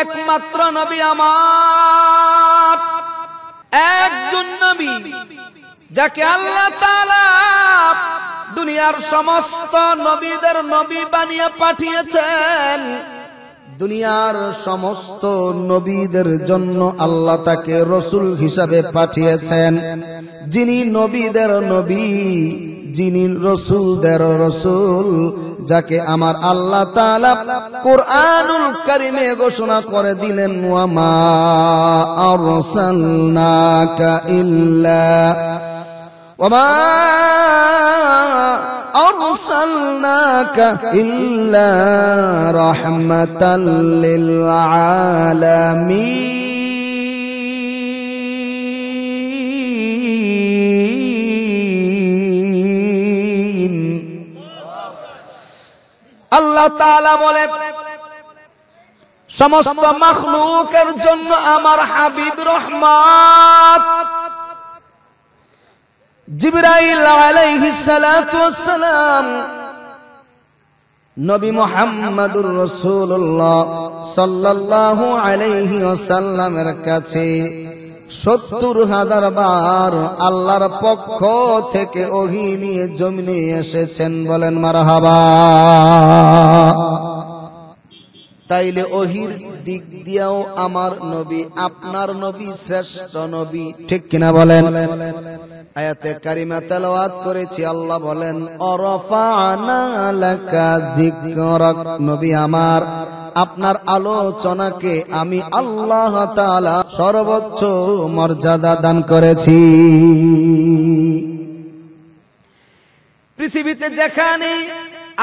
একমাত্র নবী আমার, একজন নবী যাকে আল্লাহ তাআলা দুনিয়ার সমস্ত নবীদের নবী বানিয়ে পাঠিয়েছেন। দুনিয়ার সমস্ত নবীদের জন্য আল্লাহ তাকে রসুল হিসাবে পাঠিয়েছেন। যিনি নবীদের নবী, যিনি রসুলদের রসুল, যাকে আমার আল্লাহ তাআলা কুরআনুল কারীমে ঘোষণা করে দিলেন, ওয়া মা আরসালনাকা ইল্লা রাহমাতাল লিল আলামিন। আল্লাহ তাআলা বলে, সমস্ত মাখলুকের জন্য আমার হাবিব রহমত। জিবরাইল আলাইহিস সালাতু ওয়াস সালাম নবী মুহাম্মদুর রাসূলুল্লাহ সাল্লাল্লাহু আলাইহি ওয়াসাল্লামের কাছে ৭০,০০০ বার আল্লাহর পক্ষ থেকে ওহী নিয়ে জমিনে এসেছেন। বলেন মারহাবা। তাইলে ওহির দিক দিয়েও আমার নবী, আপনার নবী শ্রেষ্ঠ নবী, ঠিক কিনা বলেন? আয়াতে কারিমা তেলাওয়াত করেছি, আল্লাহ বলেন অরফা'না লাকা যিকরাক, নবী আমার, আপনার আলোচনাকে আমি আল্লাহ তাআলা সর্বোচ্চ মর্যাদা দান করেছি। পৃথিবীতে যেখানে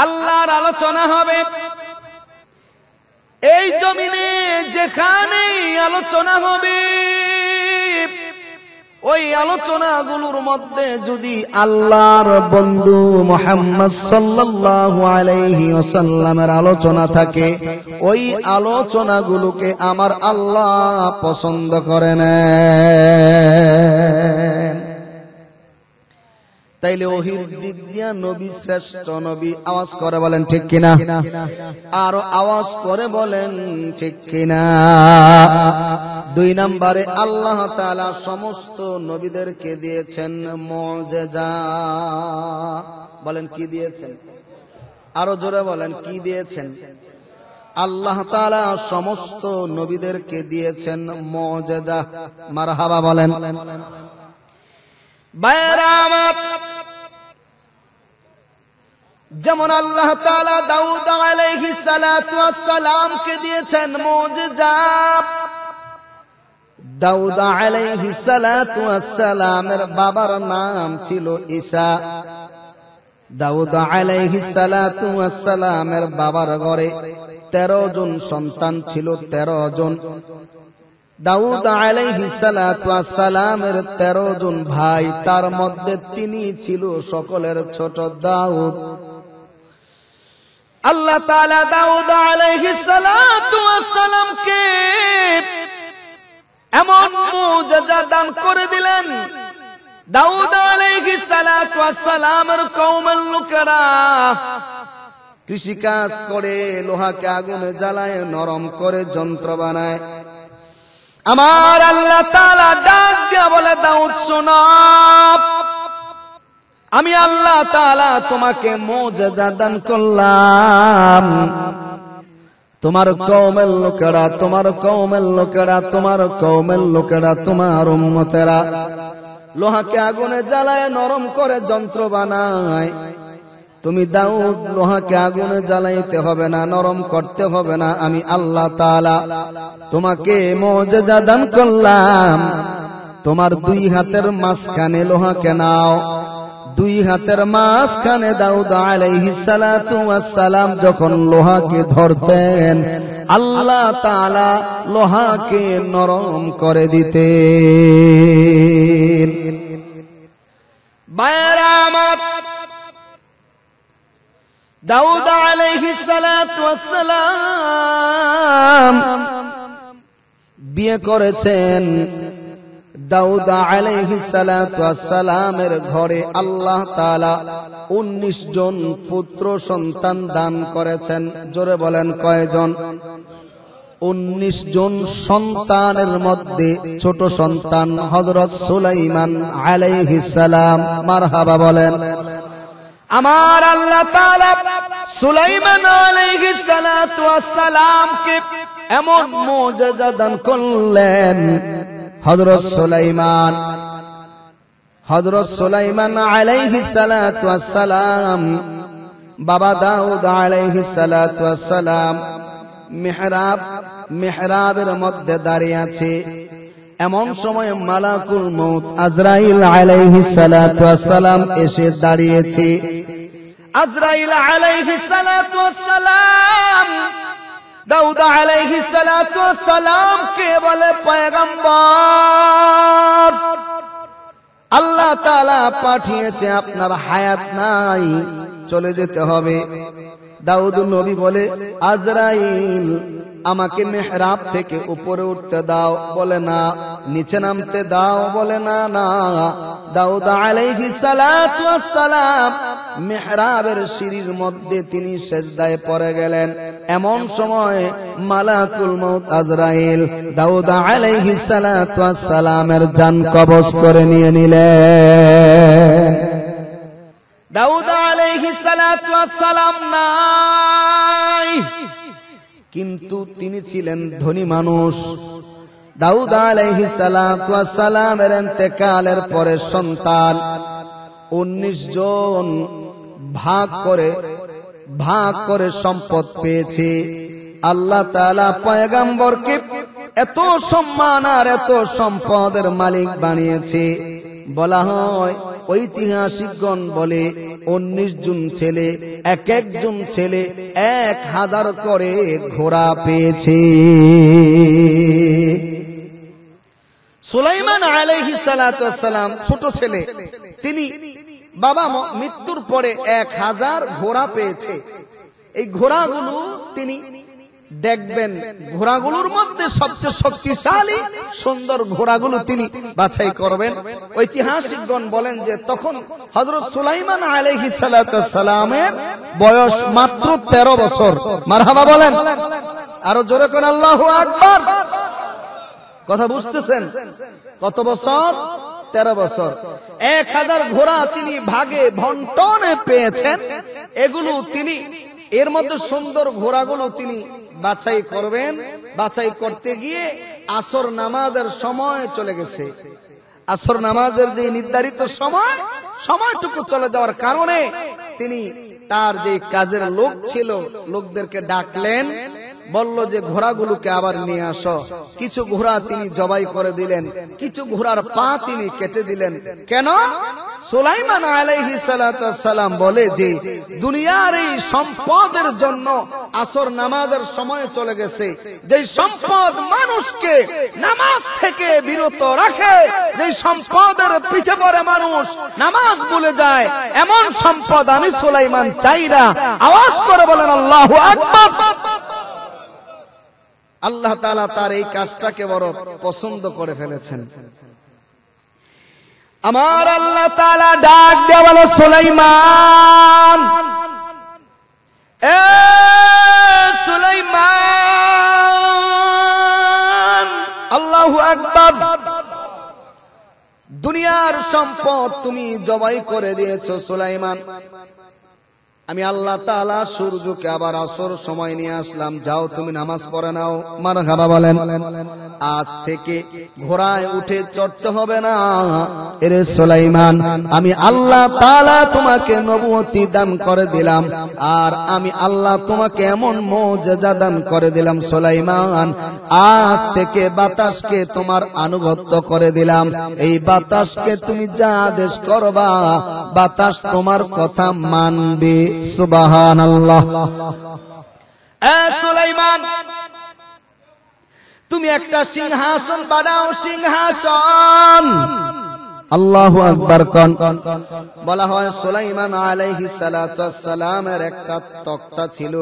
আল্লাহর আলোচনা হবে, এই জমিনে যেখানে আলোচনা হবে, ওই আলোচনাগুলোর মধ্যে যদি আল্লাহর বন্ধু মুহাম্মদ সাল্লাল্লাহু আলাইহি ওয়াসাল্লামের আলোচনা থাকে, ওই আলোচনাগুলোকে আমার আল্লাহ পছন্দ করে নেন। তাইলে ওহির দিক দিয়া নবী শ্রেষ্ঠ নবী। আওয়াজ করে বলেন ঠিক কিনা, আর আওয়াজ করে বলেন ঠিক কিনা। ২ নম্বরে আল্লাহ তাআলা সমস্ত নবীদেরকে দিয়েছেন মুজিজা। বলেন কি দিয়েছেন? আরো জোরে বলেন কি দিয়েছেন? আল্লাহ তাআলা সমস্ত নবীদেরকে দিয়েছেন মুজিজা। মারহাবা বলেন। ভাইরা আমার, যেমন আল্লাহ তাআলা দাউদ আলাইহিস সালাতু ওয়াস সালামকে দিয়েছেন মুজিজা। দাউদ আলাইহিস সালাতু ওয়াস সালামের বাবার নাম ছিল ঈসা। দাউদ আলাইহিস সালাতু ওয়াস সালামের বাবার ঘরে 13 জন সন্তান ছিল, 13 জন। দাউদ আলাইহিস সালাতু ওয়াস সালামের 13 জন ভাই, তার মধ্যে তিনি ছিল সকলের ছোট দাউদ। আল্লাহ তাআলা দাউদ আলাইহিস সালাতু ওয়াস সালামকে এমন মুজিজা দান করে দিলেন, দাউদ আলাইহিস সালাতু ওয়াস সালামের কওমের লোকেরা কৃষিকাজ করে, লোহাকে আগুনে জ্বালায় নরম করে যন্ত্র বানায়। আমার আল্লাহ তাআলা ডাক দিয়া বলে, দাউদ শোনো, আমি আল্লাহ তাআলা তোমাকে মুজিজা দান করলাম। তোমার কওমের লোকেরা, তোমার কওমের লোকেরা, তোমার কওমের লোকেরা, তোমার উম্মতেরা লোহাকে আগুনে জ্বালায় নরম করে যন্ত্র বানায়। তুমি দাউদ লোহাকে আগুনে জ্বালাইতে হবে না, নরম করতে হবে না, আমি আল্লাহ তাআলা তোমাকে মুজিজা দান করলাম। তোমার 2 হাতের মাঝখানে লোহাকে নাও। 2 হাতের মাঝখানে দাউদ আলাইহিস সালাতু ওয়াস সালাম যখন লোহাকে ধরতেন, আল্লাহ তাআলা লোহাকে নরম করে দিতেন। ভাইরা আমার, দাউদ আলাইহিস সালাতু ওয়াস সালাম বিয়ে করেছেন। দাউদ আলাইহিস সালাতু ওয়াস সালামের ঘরে আল্লাহ তাআলা 19 জন পুত্র সন্তান দান করেছেন। জোরে বলেন কয়জন? 19 জন সন্তানের মধ্যে ছোট সন্তান হযরত সুলাইমান আলাইহিস সালাম। মারহাবা বলেন। আমার আল্লাহ তাআলা সুলাইমান আলাইহিস সালাতু ওয়াস সালামকে এমন মুজিজা দান করলেন। হযরত সুলাইমান আলাইহিস সালাতু ওয়াস সালাম বাবা দাউদ আলাইহিস সালাতু ওয়াস সালাম মিহরাবের মধ্যে দাঁড়িয়ে আছে। এমন সময় মালাকুল মউত আজরাইল আলাইহিস সালাতু ওয়াস সালাম এসে দাঁড়িয়েছে। আজরাইল আলাইহিস সালাতু ওয়াস সালাম দাউদ আলাইহিস সালাতু ওয়াস সালাম কে বলে, পয়গম্বর, আল্লাহ তাআলা পাঠিয়েছে, আপনার হায়াত নাই, চলে যেতে হবে। দাউদ নবী বলে, আজরাইল আমাকে মেহরাব থেকে উপরে উঠতে দাও, বলে না। নিচে নামতে দাও, বলে না। না, দাউদ আলাইহিস সালাতু ওয়াস সালাম মেহরাবের সিঁড়ির মধ্যে তিনি সিজদায় পড়ে গেলেন। এমন সময় মালাকুল মউত আজরাইল দাউদ আলাইহিস সালাতু ওয়াস সালামের জান কবজ করে নিয়ে নিলেন। দাউদ আলাইহিস সালাতু ওয়াস সালাম নাই, কিন্তু তিনি ছিলেন ধনী মানুষ। দাউদ আলাইহিস সালাতু ওয়াস সালামের ইন্তেকালের পরে সন্তান 19 জন ভাগ করে সম্পদ পেয়েছে। আল্লাহ তাআলা পয়গম্বরকে এত সম্মান আর এত সম্পদের মালিক বানিয়েছে। বলা হয়, ঐতিহাসিকগণ বলে 19 জন ছেলে, এক একজন ছেলে 1000 করে ঘোড়া পেয়েছে। সুলাইমান আলাইহিস সালাতু ওয়াস সালাম ছোট ছেলে, তিনি বাবা মৃত্যুর পরে 1000 ঘোড়া পেয়েছে। এই ঘোড়াগুলো তিনি দেখবেন, ঘোড়াগুলোর মধ্যে সবচেয়ে শক্তিশালী সুন্দর ঘোড়াগুলো তিনি বাছাই করবেন। ঐতিহাসিকগণ বলেন যে তখন হযরত সুলাইমান আলাইহিস সালাতু ওয়াস সালামের বয়স মাত্র 13 বছর। মারহাবা বলেন, আরো জোরে করে আল্লাহু আকবার। কথা বুঝতেছেন? কত বছর? 13 বছর। 1000 ঘোড়া তিনি ভাগে বন্টনে পেয়েছেন। এগুলো তিনি, এর মধ্যে সুন্দর ঘোড়াগুলো তিনি বাছাই করবেন। বাছাই করতে গিয়ে আসর নামাজের সময় চলে গেছে। আসর নামাজের যে নির্ধারিত সময়টুকু চলে যাওয়ার কারণে তিনি তার যে কাজের লোক ছিল, লোকদেরকে ডাকলেন, বলল যে ঘোড়াগুলোকে আবার নিয়ে আসো। কিছু ঘোড়া তিনি জবাই করে দিলেন, কিছু ঘোড়ার পা তিনি কেটে দিলেন। কেন? সুলাইমান আলাইহিস সালাতু ওয়াস সালাম বলে যে দুনিয়ার এই সম্পদের জন্য আসর নামাজের সময় চলে গেছে। যে সম্পদ মানুষকে নামাজ থেকে বিরত রাখে, যে সম্পদের পিছে পড়ে মানুষ নামাজ ভুলে যায়, এমন সম্পদ আমি সুলাইমান চাই না। আওয়াজ করে বলেন আল্লাহু আকবার। আল্লাহ তাআলা তার এই কাজটাকে বড় পছন্দ করে ফেলেছেন। আমার আল্লাহ তাআলা ডাক দিয়ে বলে, সুলাইমান, এ সুলাইমান, আল্লাহু আকবার। দুনিয়ার সম্পদ তুমি জবাই করে দিয়েছো সুলাইমান। আমি আল্লাহ তাআলা সূর্যকে আবার আসর সময় নিয়ে আসলাম, যাও তুমি নামাজ পড়ে নাও। মারহাবা বলেন। আজ থেকে ঘোড়ায় উঠে চড়তে হবে না। এরে সুলাইমান, আমি আল্লাহ তাআলা তোমাকে নবুয়তি দান করে দিলাম, আর আমি আল্লাহ তোমাকে এমন মুজিজা দান করে দিলাম সুলাইমান, আজ থেকে বাতাসকে তোমার আনুগত্য করে দিলাম। এই বাতাসকে তুমি যা আদেশ করবা, বাতাস তোমার কথা মানবে। সুবহানাল্লাহ। এ সুলাইমান, তুমি একটা সিংহাসন বানাও, সিংহাসন। আল্লাহু আকবার কোন। বলা হয় সুলাইমান আলাইহিস সালাতু ওয়াস সালামের একটা তক্তা ছিল,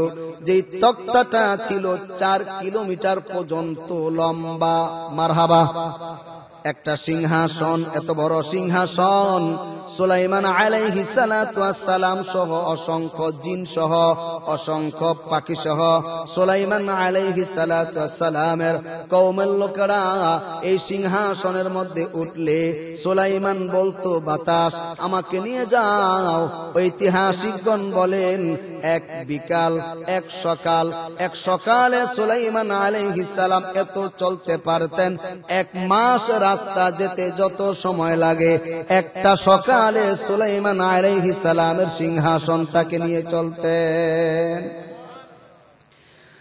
যেই তক্তাটা ছিল 4 কিলোমিটার পর্যন্ত লম্বা। মারহাবা। একটা সিংহাসন, এত বড় সিংহাসন সুলাইমান আলাইহিস সালাতু ওয়াস সালাম সহ অসংখ্য জিন সহ অসংখ্য পাখি সহ সুলাইমান আলাইহিস সালাতু ওয়াস সালামের কওমের লোকেরা এই সিংহাসনের মধ্যে উঠলে সুলাইমান বলতো, বাতাস আমাকে নিয়ে যাও। ঐতিহাসিকগণ বলেন এক বিকাল এক সকাল, এক সকালে সুলাইমান আলাইহিস সালাম এত চলতে পারতেন, এক মাস রাস্তা যেতে যত সময় লাগে, একটা সকালে সুলাইমান আলাইহিস সালামের সিংহাসন তাকে নিয়ে চলতেন।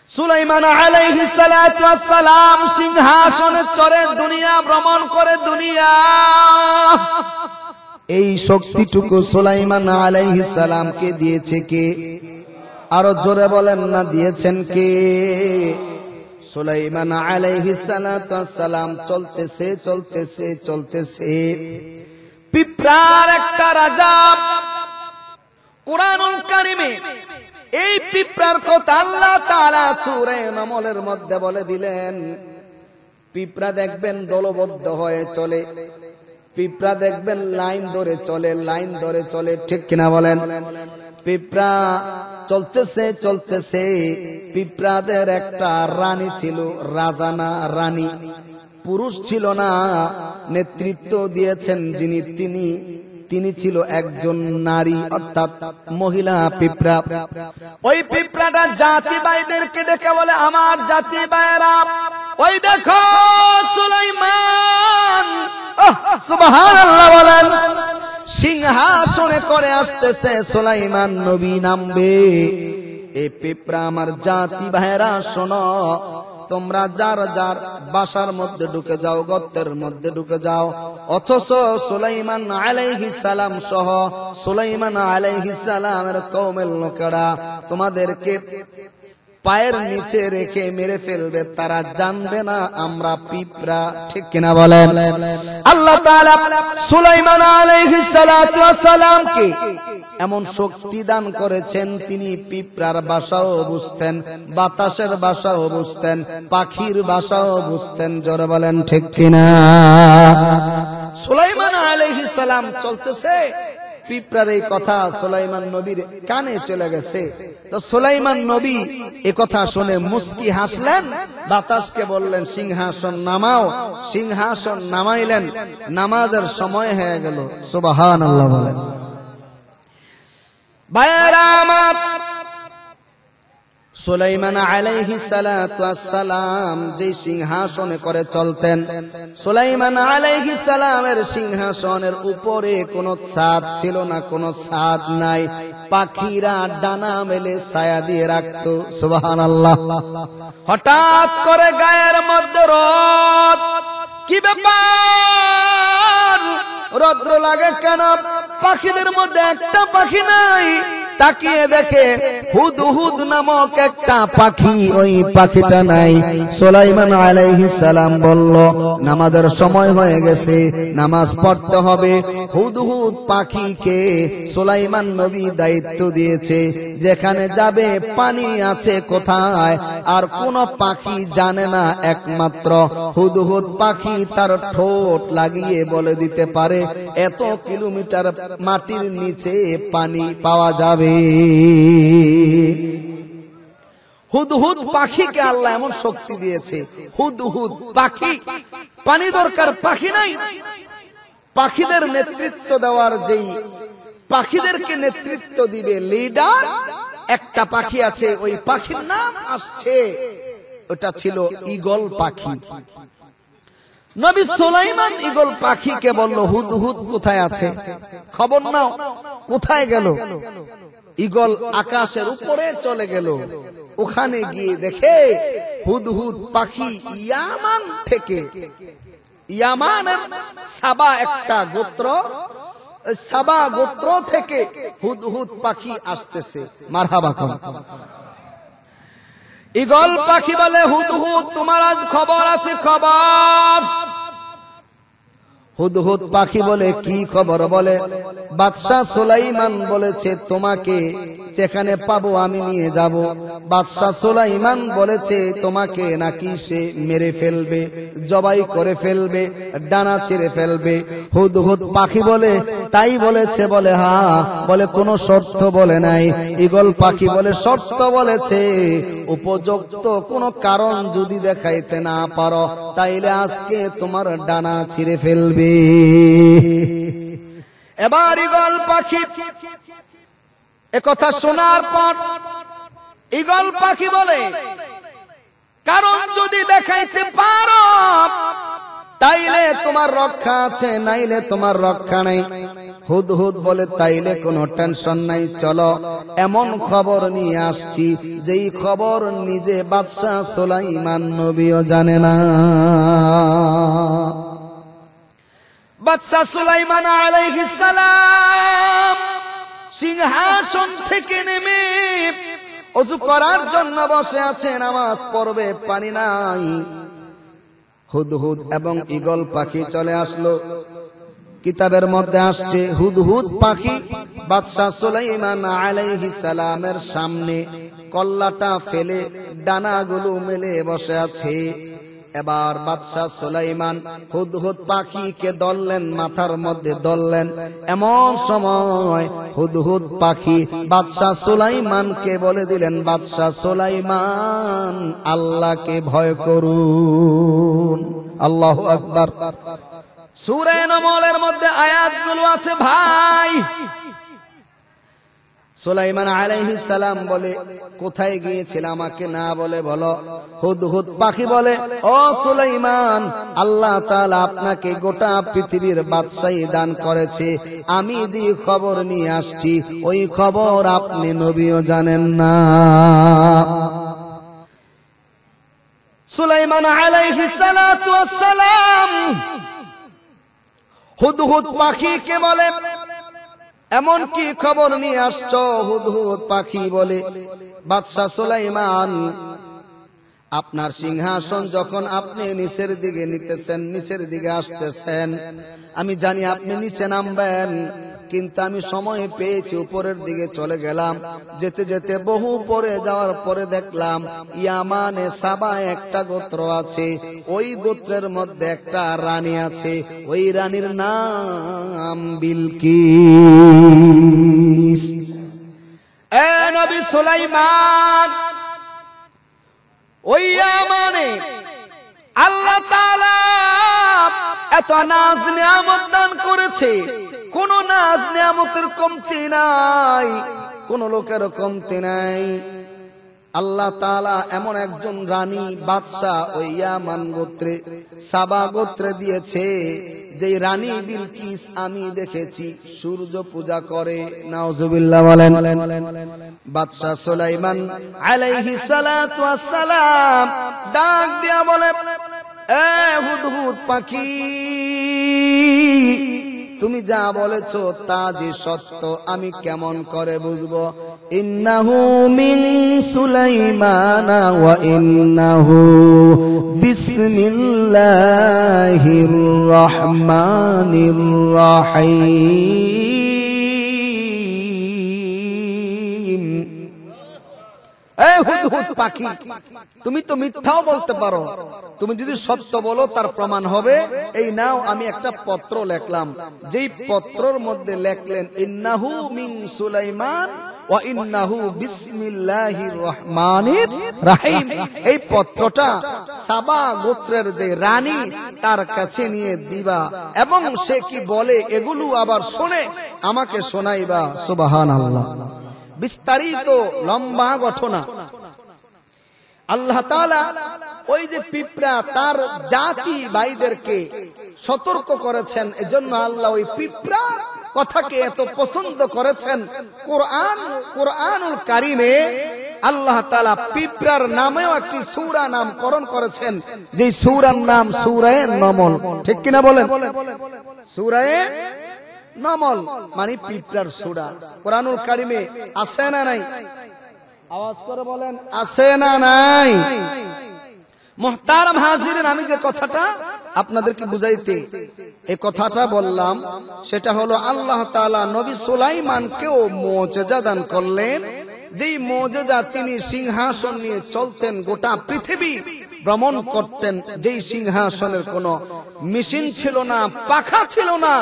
সুলাইমান আলাইহিস সালাতু ওয়াস সালাম সিংহাসনে চড়ে দুনিয়া ভ্রমণ করে। দুনিয়া এই শক্তিটুকু সুলাইমান আলাইহিস সালামকে দিয়েছে কে? আরো জোরে বলেন না, দিয়েছেন কে? সুলাইমান আলাইহিস সালাতু ওয়াস সালাম চলতেছে চলতেছে চলতেছে, পিঁপড়ার একটা রাজা। কুরআনুল কারীমে এই পিঁপড়ার কথা আল্লাহ তাআলা সূরা নামলের মধ্যে বলে দিলেন। পিঁপড়া দেখবেন দলবদ্ধ হয়ে চলে, পিঁপড়া দেখবেন লাইন ধরে চলে, লাইন ধরে চলে, ঠিক কিনা বলেন? পিঁপড়া চলতেছে চলতেছে, পিঁপড়াদের একটা রানী ছিল, রাজা না রানী, পুরুষ ছিল না। নেতৃত্ব দিয়েছেন যিনি, তিনি ছিল একজন নারী, অর্থাৎ মহিলা পিঁপড়া। ওই পিঁপড়াটা জাতি ভাইদেরকে ডেকে বলে, আমার জাতি ভাইরা, ওই দেখো সুলাইমান, সুবহানাল্লাহ বলেন, সিংহাসনে করে আসতেছে সুলাইমান নবী নামবে। এই পিঁপড়া আমার জাতি ভাইরা শোনো, তোমরা যার যার বাসার মধ্যে ঢুকে যাও, গর্তের মধ্যে ঢুকে যাও। অথচ সুলাইমান আলাইহিস সালাম সহ সুলাইমান আলাইহিস সালামের কওমের লোকেরা তোমাদেরকে পায়ের নিচে রেখে মেরে ফেলবে, তারা জানবে না আমরা পিঁপড়া, ঠিক কিনা বলেন? আল্লাহ তাআলা সুলাইমান আলাইহিস সালাতু ওয়াস সালামকে এমন শক্তি দান করেছেন, তিনি পিঁপড়ার ভাষাও বুঝতেন, বাতাসের ভাষাও বুঝতেন, পাখির ভাষাও বুঝতেন। জোরে বলেন ঠিক কিনা? সুলাইমান আলাইহিস সালাম চলতেছে, পিঁপড়ার এই কথা সুলাইমান নবীর কানে চলে গেছে। তো সুলাইমান নবী এ কথা শুনে মুস্কি হাসলেন, বাতাসকে বললেন সিংহাসন নামাও। সিংহাসন নামাইলেন, নামাজের সময় হয়ে গেল। সুবহানাল্লাহ বলেন। ভাইরা আমার, সুলাইমান আলাইহিস সালাতু ওয়াস সালাম যে সিংহাসনে করে চলতেন, সুলাইমান আলাইহিস সালামের সিংহাসনের উপরে কোনো ছাদ ছিল না, কোনো ছাদ নাই। পাখিরা ডানা মেলে ছায়া দিয়ে রাখতো। সুবহানাল্লাহ। হঠাৎ করে গায়ের মধ্যে রোদ, কি ব্যাপার, রৌদ্র লাগে কেন? পাখিদের মধ্যে একটা পাখি নাই। তাকিয়ে দেখে হুদহুদ নামক একটা পাখি, ওই পাখিটা নাই। সুলাইমান আলাইহিস সালাম বলল, নামাজের সময় হয়ে গেছে, নামাজ পড়তে হবে। হুদহুদ পাখিকে সুলাইমান নবী দায়িত্ব দিয়েছে, যেখানে যাবে পানি আছে কোথায়, আর কোন পাখি জানে না, একমাত্র হুদহুদ পাখি তার ঠোঁট লাগিয়ে বলে দিতে পারে এত কিলোমিটার মাটির নিচে পানি পাওয়া যাবে। হুদহুদ পাখিকে আল্লাহ এমন শক্তি দিয়েছে, হুদহুদ পাখি, পানি দরকার, পাখি নাই। পাখিদের নেতৃত্ব দেওয়ার যেই, পাখিদেরকে নেতৃত্ব দিবে লিডার, একটা পাখি আছে, ওই পাখির নাম আসছে, ওটা ছিল ঈগল পাখি। নবী সুলাইমান ঈগল পাখিকে বলল, হুদহুদ কোথায় আছে, খবর নাও, কোথায় গেল? ঈগল আকাশের উপরে চলে গেল। ওখানে গিয়ে দেখে হুদহুদ পাখি ইয়ামান থেকে, ইয়ামানের সাবা একটা গোত্র, সাবা গোত্র থেকে হুদহুদ পাখি আসতেছে। মারহাবা কর। ঈগল পাখি বলে, হুদহুদ তোমার আজ খবর আছে? খবর। হুদহুদ পাখি বলে, কি খবর? বলে, বাদশাহ সুলাইমান বলেছে তোমাকে যেখানে পাবো আমি নিয়ে যাব। বাদশাহ সুলাইমান বলেছে তোমাকে নাকি সে মেরে ফেলবে, জবাই করে ফেলবে, ডানা ছিঁড়ে ফেলবে। হুদহুদ পাখি বলে, তাই বলেছে? বলে হ্যাঁ। বলে কোনো শর্ত বলে নাই। ঈগল পাখি বলে শর্ত বলেছে, উপযুক্ত কোনো কারণ যদি দেখাইতে না পারো তাইলে আজকে তোমার ডানা ছিঁড়ে ফেলবে। এবার ঈগল পাখি একথা শোনার পর ঈগল পাখি বলে, কারণ যদি দেখাইতে পারো তাইলে তোমার রক্ষা আছে, নাইলে তোমার রক্ষা নাই। হুদহুদ বলে, তাইলে কোনো টেনশন নাই, চলো এমন খবর নিয়ে আসছি যেই খবর নিজে বাদশাহ সুলাইমান নবীও জানে না। বাদশাহ সুলাইমান আলাইহিস সালাম সিংহাসন থেকে নেমে ওযু করার জন্য বসে আছে, নামাজ পড়বে, পানি নাই। হুদহুদ এবং ঈগল পাখি চলে আসলো। কিতাবের মধ্যে আসছে হুদহুদ পাখি বাদশাহ সুলাইমান আলাইহিস সালামের সামনে কল্লাটা ফেলে ডানাগুলো মেলে বসে আছে। এবার বাদশাহ সুলাইমান হুদহুদ পাখিকে ধরলেন, মাথার মধ্যে ধরলেন। এমন সময় হুদহুদ পাখি বাদশাহ সুলাইমানকে বলে দিলেন, বাদশাহ সুলাইমান, আল্লাহকে ভয় করুন। আল্লাহু আকবার। সূরা নামলের মধ্যে আয়াতগুলো আছে ভাই। সুলাইমান আলাইহিস সালাম বলে, কোথায় গিয়েছিল আমাকে না বলে বলো। হুদহুদ পাখি বলে, ও সুলাইমান, আল্লাহ তাআলা আপনাকে গোটা পৃথিবীর বাদশাহী দান করেছে। আমি যে খবর নিয়ে আসছি ওই খবর আপনি নবীও জানেন না। সুলাইমান আলাইহিস সালাতু ওয়াস সালাম হুদহুদ পাখিকে বলে, এমন কি খবর নিয়ে আসছো? হুদহুদ পাখি বলে, বাদশাহ সুলাইমান, আপনার সিংহাসন যখন আপনি নিচের দিকে নিতেছেন, নিচের দিকে আসতেছেন, আমি জানি আপনি নিচে নামবেন, কিন্তু আমি সময় পেয়েছি উপরের দিকে চলে গেলাম। যেতে যেতে বহু পরে যাওয়ার পরে দেখলাম ইয়ামানে সাবা একটা গোত্র আছে, ওই গোত্রের মধ্যে একটা রানী আছে, ওই রানীর নাম বিলকিস। এ নবী সুলাইমান, ওই ইয়ামানে আল্লাহ তাআলা এত নাজ নিয়ামত দান করেছে, কোন নাজ নিয়ামতের কমতি নাই, কোন লোকের কমতি নাই। আল্লাহ তাআলা এমন একজন রানী বাদশাহ ওই ইয়ামান গোত্রে, সাবা গোত্রে দিয়েছে, যে রানী বিলকিস আমি দেখেছি সূর্য পূজা করে। নাউজুবিল্লাহ বলেন। বাদশাহ সুলাইমান আলাইহিস সালাতু ওয়াস সালাম ডাক দিয়া বলে, এ হুদহুদ পাখি, তুমি যা বলেছো তা যে সত্য আমি কেমন করে বুঝবো? ইন্নাহু মিন সুলাইমান ওয়া ইন্নাহু বিসমিল্লাহির রহমানির রহিম। এ হুদহুদ পাখি, তুমি তো মিথ্যাও বলতে পারো, তুমি যদি সত্য বলো তার প্রমাণ হবে। এই নাও, আমি একটা পত্র লিখলাম, যেই পত্রের মধ্যে লিখলেন ইন্নাহু মিন সুলাইমান ওয়া ইন্নাহু বিসমিল্লাহির রহমানির রহিম। এই পত্রটা সাবা গোত্রের যে রানী তার কাছে নিয়ে দিবা, এবং সে কি বলে এগুলো আবার শুনে আমাকে শোনাইবা। সুবহানাল্লাহ। বিস্তারিত লম্বা ঘটনা। আল্লাহ তাআলা ওই যে পিঁপড়া তার জাতি ভাইদেরকে সতর্ক করেছেন, এজন্য আল্লাহ ওই পিঁপড়া কথাকে এত পছন্দ করেছেন। কোরআনুল কারীমে আল্লাহ তাআলা পিঁপড়ার নামেও একটি সূরা নামকরণ করেছেন, যে সূরার নাম সূরা নমল। ঠিক কিনা বলেন? সূরা নমল মানে পিঁপড়ার সূরা। কোরআনুল কারীমে আছে না নাই? আওয়াজ করে বলেন, আছে না নাই? মুহতারাম হাজিরিন, আমি যে কথাটা আপনাদেরকে বুঝাইতে এই কথাটা বললাম, সেটা হলো আল্লাহ তাআলা নবী সুলাইমানকেও মুজিজা দান করলেন, যেই মুজিজা তিনি সিংহাসন নিয়ে চলতেন গোটা পৃথিবী ভ্রমণ করতেন, যেই সিংহাসনের কোনো মেশিন ছিল না, পাখা ছিল না,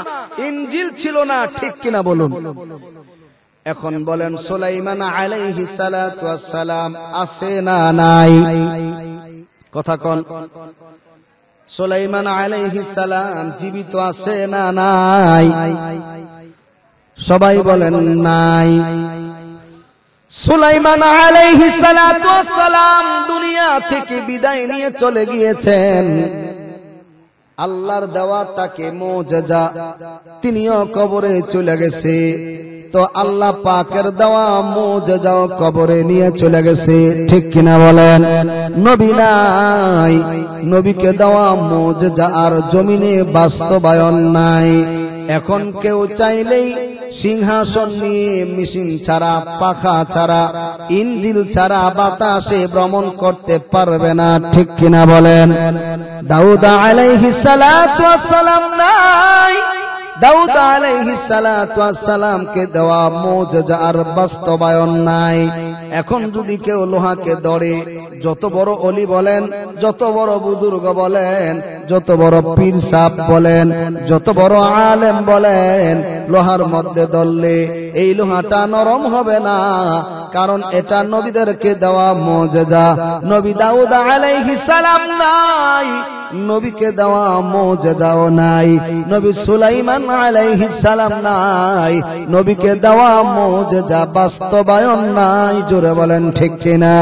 ইঞ্জিল ছিল না, ঠিক কিনা বলুন? এখন বলেন সুলাইমান আলাইহিস সালাতু ওয়াস সালাম আছে না নাই? কথা কোন? সুলাইমান আলাইহিস সালাম জীবিত আছে না নাই? সবাই বলেন নাই। সুলাইমান আলাইহিস সালাতু ওয়াস সালাম দুনিয়া থেকে বিদায় নিয়ে চলে গিয়েছেন। আল্লাহর দেওয়া তাকে মুজিজা, তিনিও কবরে চলে গেছে। তো আল্লাহ পাকের দেওয়া মুজিজাও কবরে নিয়ে চলে গেছে, ঠিক কিনা বলেন? নবী নাই, নবীকে দেওয়া মুজিজা আর জমিনে বাস্তবায়ন নাই। এখন কেউ চাইলেই সিংহাসন নিয়ে মেশিন ছাড়া, পাখা ছাড়া, ইঞ্জিল ছাড়া বাতাসে ভ্রমণ করতে পারবে না, ঠিক কিনা বলেন? দাউদ আলাইহিস সালাতু ওয়াস সালাম নাই, দাউদ আলাইহিস সালাতু ওয়াস সালামকে দেওয়া মুজিজা আর বাস্তবায়ন নাই। এখন যদি কেউ লোহাকে ধরে, যত বড় ওলি বলেন, যত বড় বুজুর্গ বলেন, যত বড় পীর সাহেব বলেন, যত বড় আলেম বলেন, লোহার মধ্যে ধরলে এই লোহাটা নরম হবে না, কারণ এটা নবীদেরকে দেওয়া মুজিজা। নবী দাউদ আলাইহিস সালাম নাই, নবীকে দেওয়া মুজিজাও নাই। নবী সুলাইমান আলাইহিস সালাম নাই, নবীকে দেওয়া মুজিজা বাস্তবায়ন নাই। জোরে বলেন ঠিক কিনা?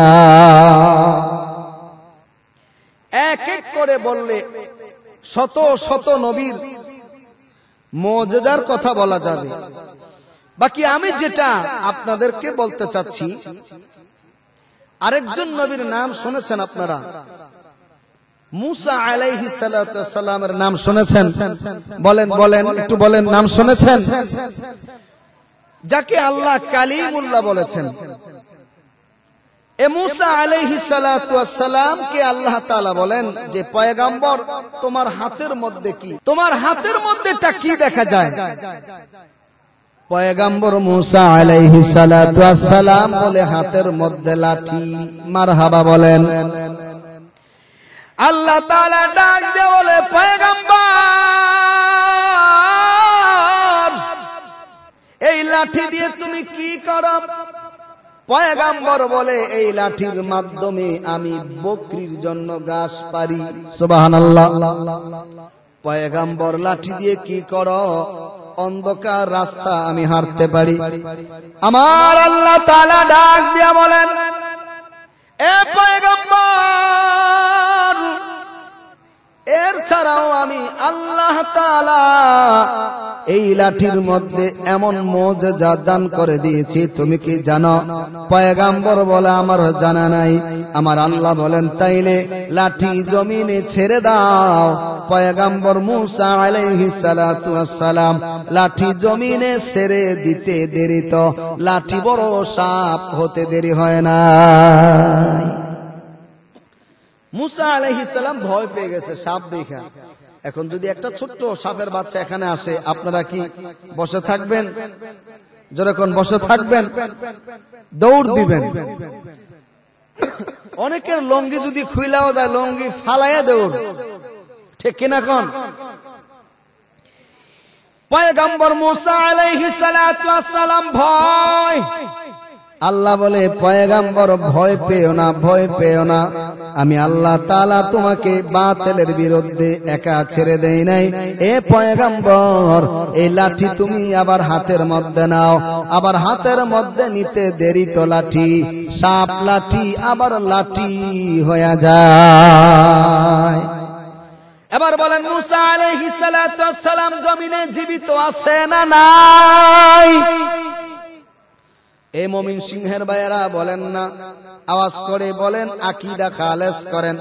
এক এক করে বললে শত শত নবীর মুজিজার কথা বলা যাবে। বাকি আমি যেটা আপনাদেরকে বলতে চাচ্ছি, আরেকজন নবীর নাম শুনেছেন আপনারা? মুসা আলাইহিস সালাতু ওয়াস সালামের নাম শুনেছেন? বলেন বলেন, একটু বলেন, নাম শুনেছেন? যাকে আল্লাহ কালিমুল্লাহ বলেছেন। এ মুসা আলাইহিস সালাতু ওয়াস সালাম কে আল্লাহ তাআলা বলেন যে পয়গম্বর, তোমার হাতের মধ্যে কি? তোমার হাতের মধ্যেটা কি দেখা যায়? পয়গম্বর মুসা আলাইহিস সালাতু ওয়াস সালাম বলে হাতের মধ্যে লাঠি। মারহাবা বলেন। আল্লাহ তাআলা ডাক দিয়ে বলে পয়গম্বর, এই লাঠি দিয়ে তুমি কি করো? পয়গম্বর বলে এই লাঠির মাধ্যমে আমি বকরির জন্য ঘাস পারি। সুবহানাল্লাহ। পয়গম্বর লাঠি দিয়ে কি করো? অন্ধকার রাস্তা আমি হাঁটতে পারি। আমার আল্লাহ তাআলা ডাক দিয়া বলেন, এ পয়গম্বর, এর ছাড়াও আমি আল্লাহ তাআলা এই লাঠির মধ্যে এমন মুজিজা দান করে দিয়েছি, তুমি কি জানো? পয়গম্বর বলে আমার জানা নাই। আমার আল্লাহ বলেন, তাইলে লাঠি জমিনে ছেড়ে দাও। পয়গম্বর মুসা আলাইহিস সালাতু ওয়াস সালাম লাঠি জমিনে ছেড়ে দিতে দেরি তো লাঠি বড় সাপ হতে দেরি হয় না। মুসা আলাইহিস সালাম ভয় পেয়ে গেছে সাপ দেখা। এখন যদি একটা ছোট্ট সাপের বাচ্চা এখানে আসে, আপনারা কি বসে থাকবেন? যখন বসে থাকবেন, দৌড় দিবেন। অনেকের লঙ্গি যদি খুইলাও যায়, লঙ্গি ফালাইয়া দৌড়, ঠিক কিনা কোন? পয়গম্বর মুসা আলাইহিস সালাতু ওয়াস সালাম ভয়। আল্লাহ বলে, পয়গম্বর ভয় পেও না, ভয় পেও না, আমি আল্লাহ তাআলা তোমাকে বাতিলের বিরুদ্ধে একা ছেড়ে দেই নাই। এ পয়গম্বর, এই লাঠি তুমি আবার হাতের মধ্যে নাও। আবার হাতের মধ্যে নিতে দেরি তো লাঠি, সাপ লাঠি আবার লাঠি হয়ে যায়। এবার বলেন, মুসা আলাইহিস সালাতু ওয়াস সালাম জমিনে জীবিত আছে না নাই? এই মুমিন সিংহের ভাইয়েরা বলেন না, আওয়াজ করে বলেন, আকীদা খালেস করেন।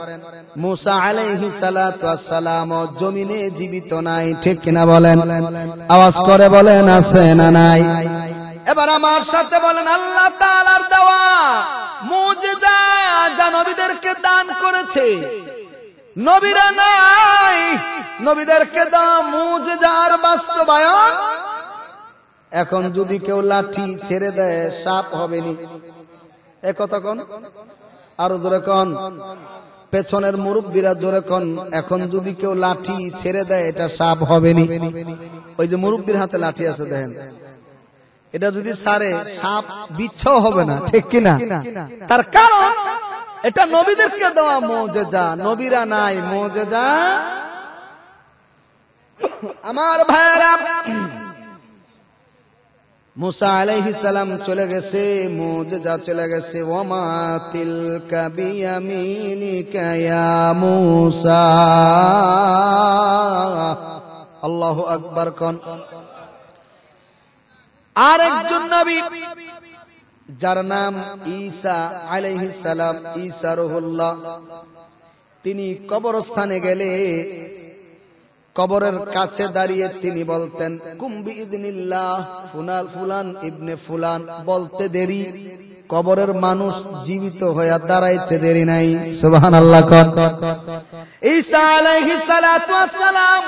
মুসা আলাইহিস সালাতু ওয়াস সালাম জমিনে জীবিত নাই, ঠিক কিনা বলেন? আওয়াজ করে বলেন, আছে না নাই? এবার আমার সাথে বলেন, আল্লাহ তাআলার দেওয়া মুজিজা যা নবীদেরকে দান করেছে, নবীরা নাই, নবীদেরকে দেওয়া মুজিজার বাস্তবায়ন। এখন যদি কেউ লাঠি ছেড়ে দেয়, সাপ হবে নি? এ কথা কোন? আরো জোরে কোন? পেছনের মুরব্বীরা জোরে কোন, এখন যদি কেউ লাঠি ছেড়ে দেয় এটা সাপ হবে নি। ওই যে মুরব্বীর হাতে লাঠি আছে দেখেন, এটা যদি সারে সাপ বিচ্ছাও হবে না, ঠিক কিনা? তার কারণ এটা নবীদেরকে দেওয়া মুজিজা, নবীরা নাই মুজিজা। আমার ভাইরা, মুসা আলাইহিস সালাম চলে গেছে, মুজিজা চলে গেছে। ওয়ামা তিলকা বিয়ামিনিকা ইয়া মুসা, আল্লাহু আকবার কোন। আরেকজন নবী যার নাম ঈসা আলাইহিস সালাম, ঈসা রুহুল্লাহ, তিনি কবরস্থানে গেলে কবরের কাছে দাঁড়িয়ে তিনি বলতেন কুম বিইذনিল্লাহ ফুলান ফুলান ইবনে ফুলান, বলতে দেরি কবরের মানুষ জীবিত হয়ে দাঁড়াইতে দেরি নাই। সুবহানাল্লাহ কোন। ঈসা আলাইহিস সালাতু ওয়াস সালাম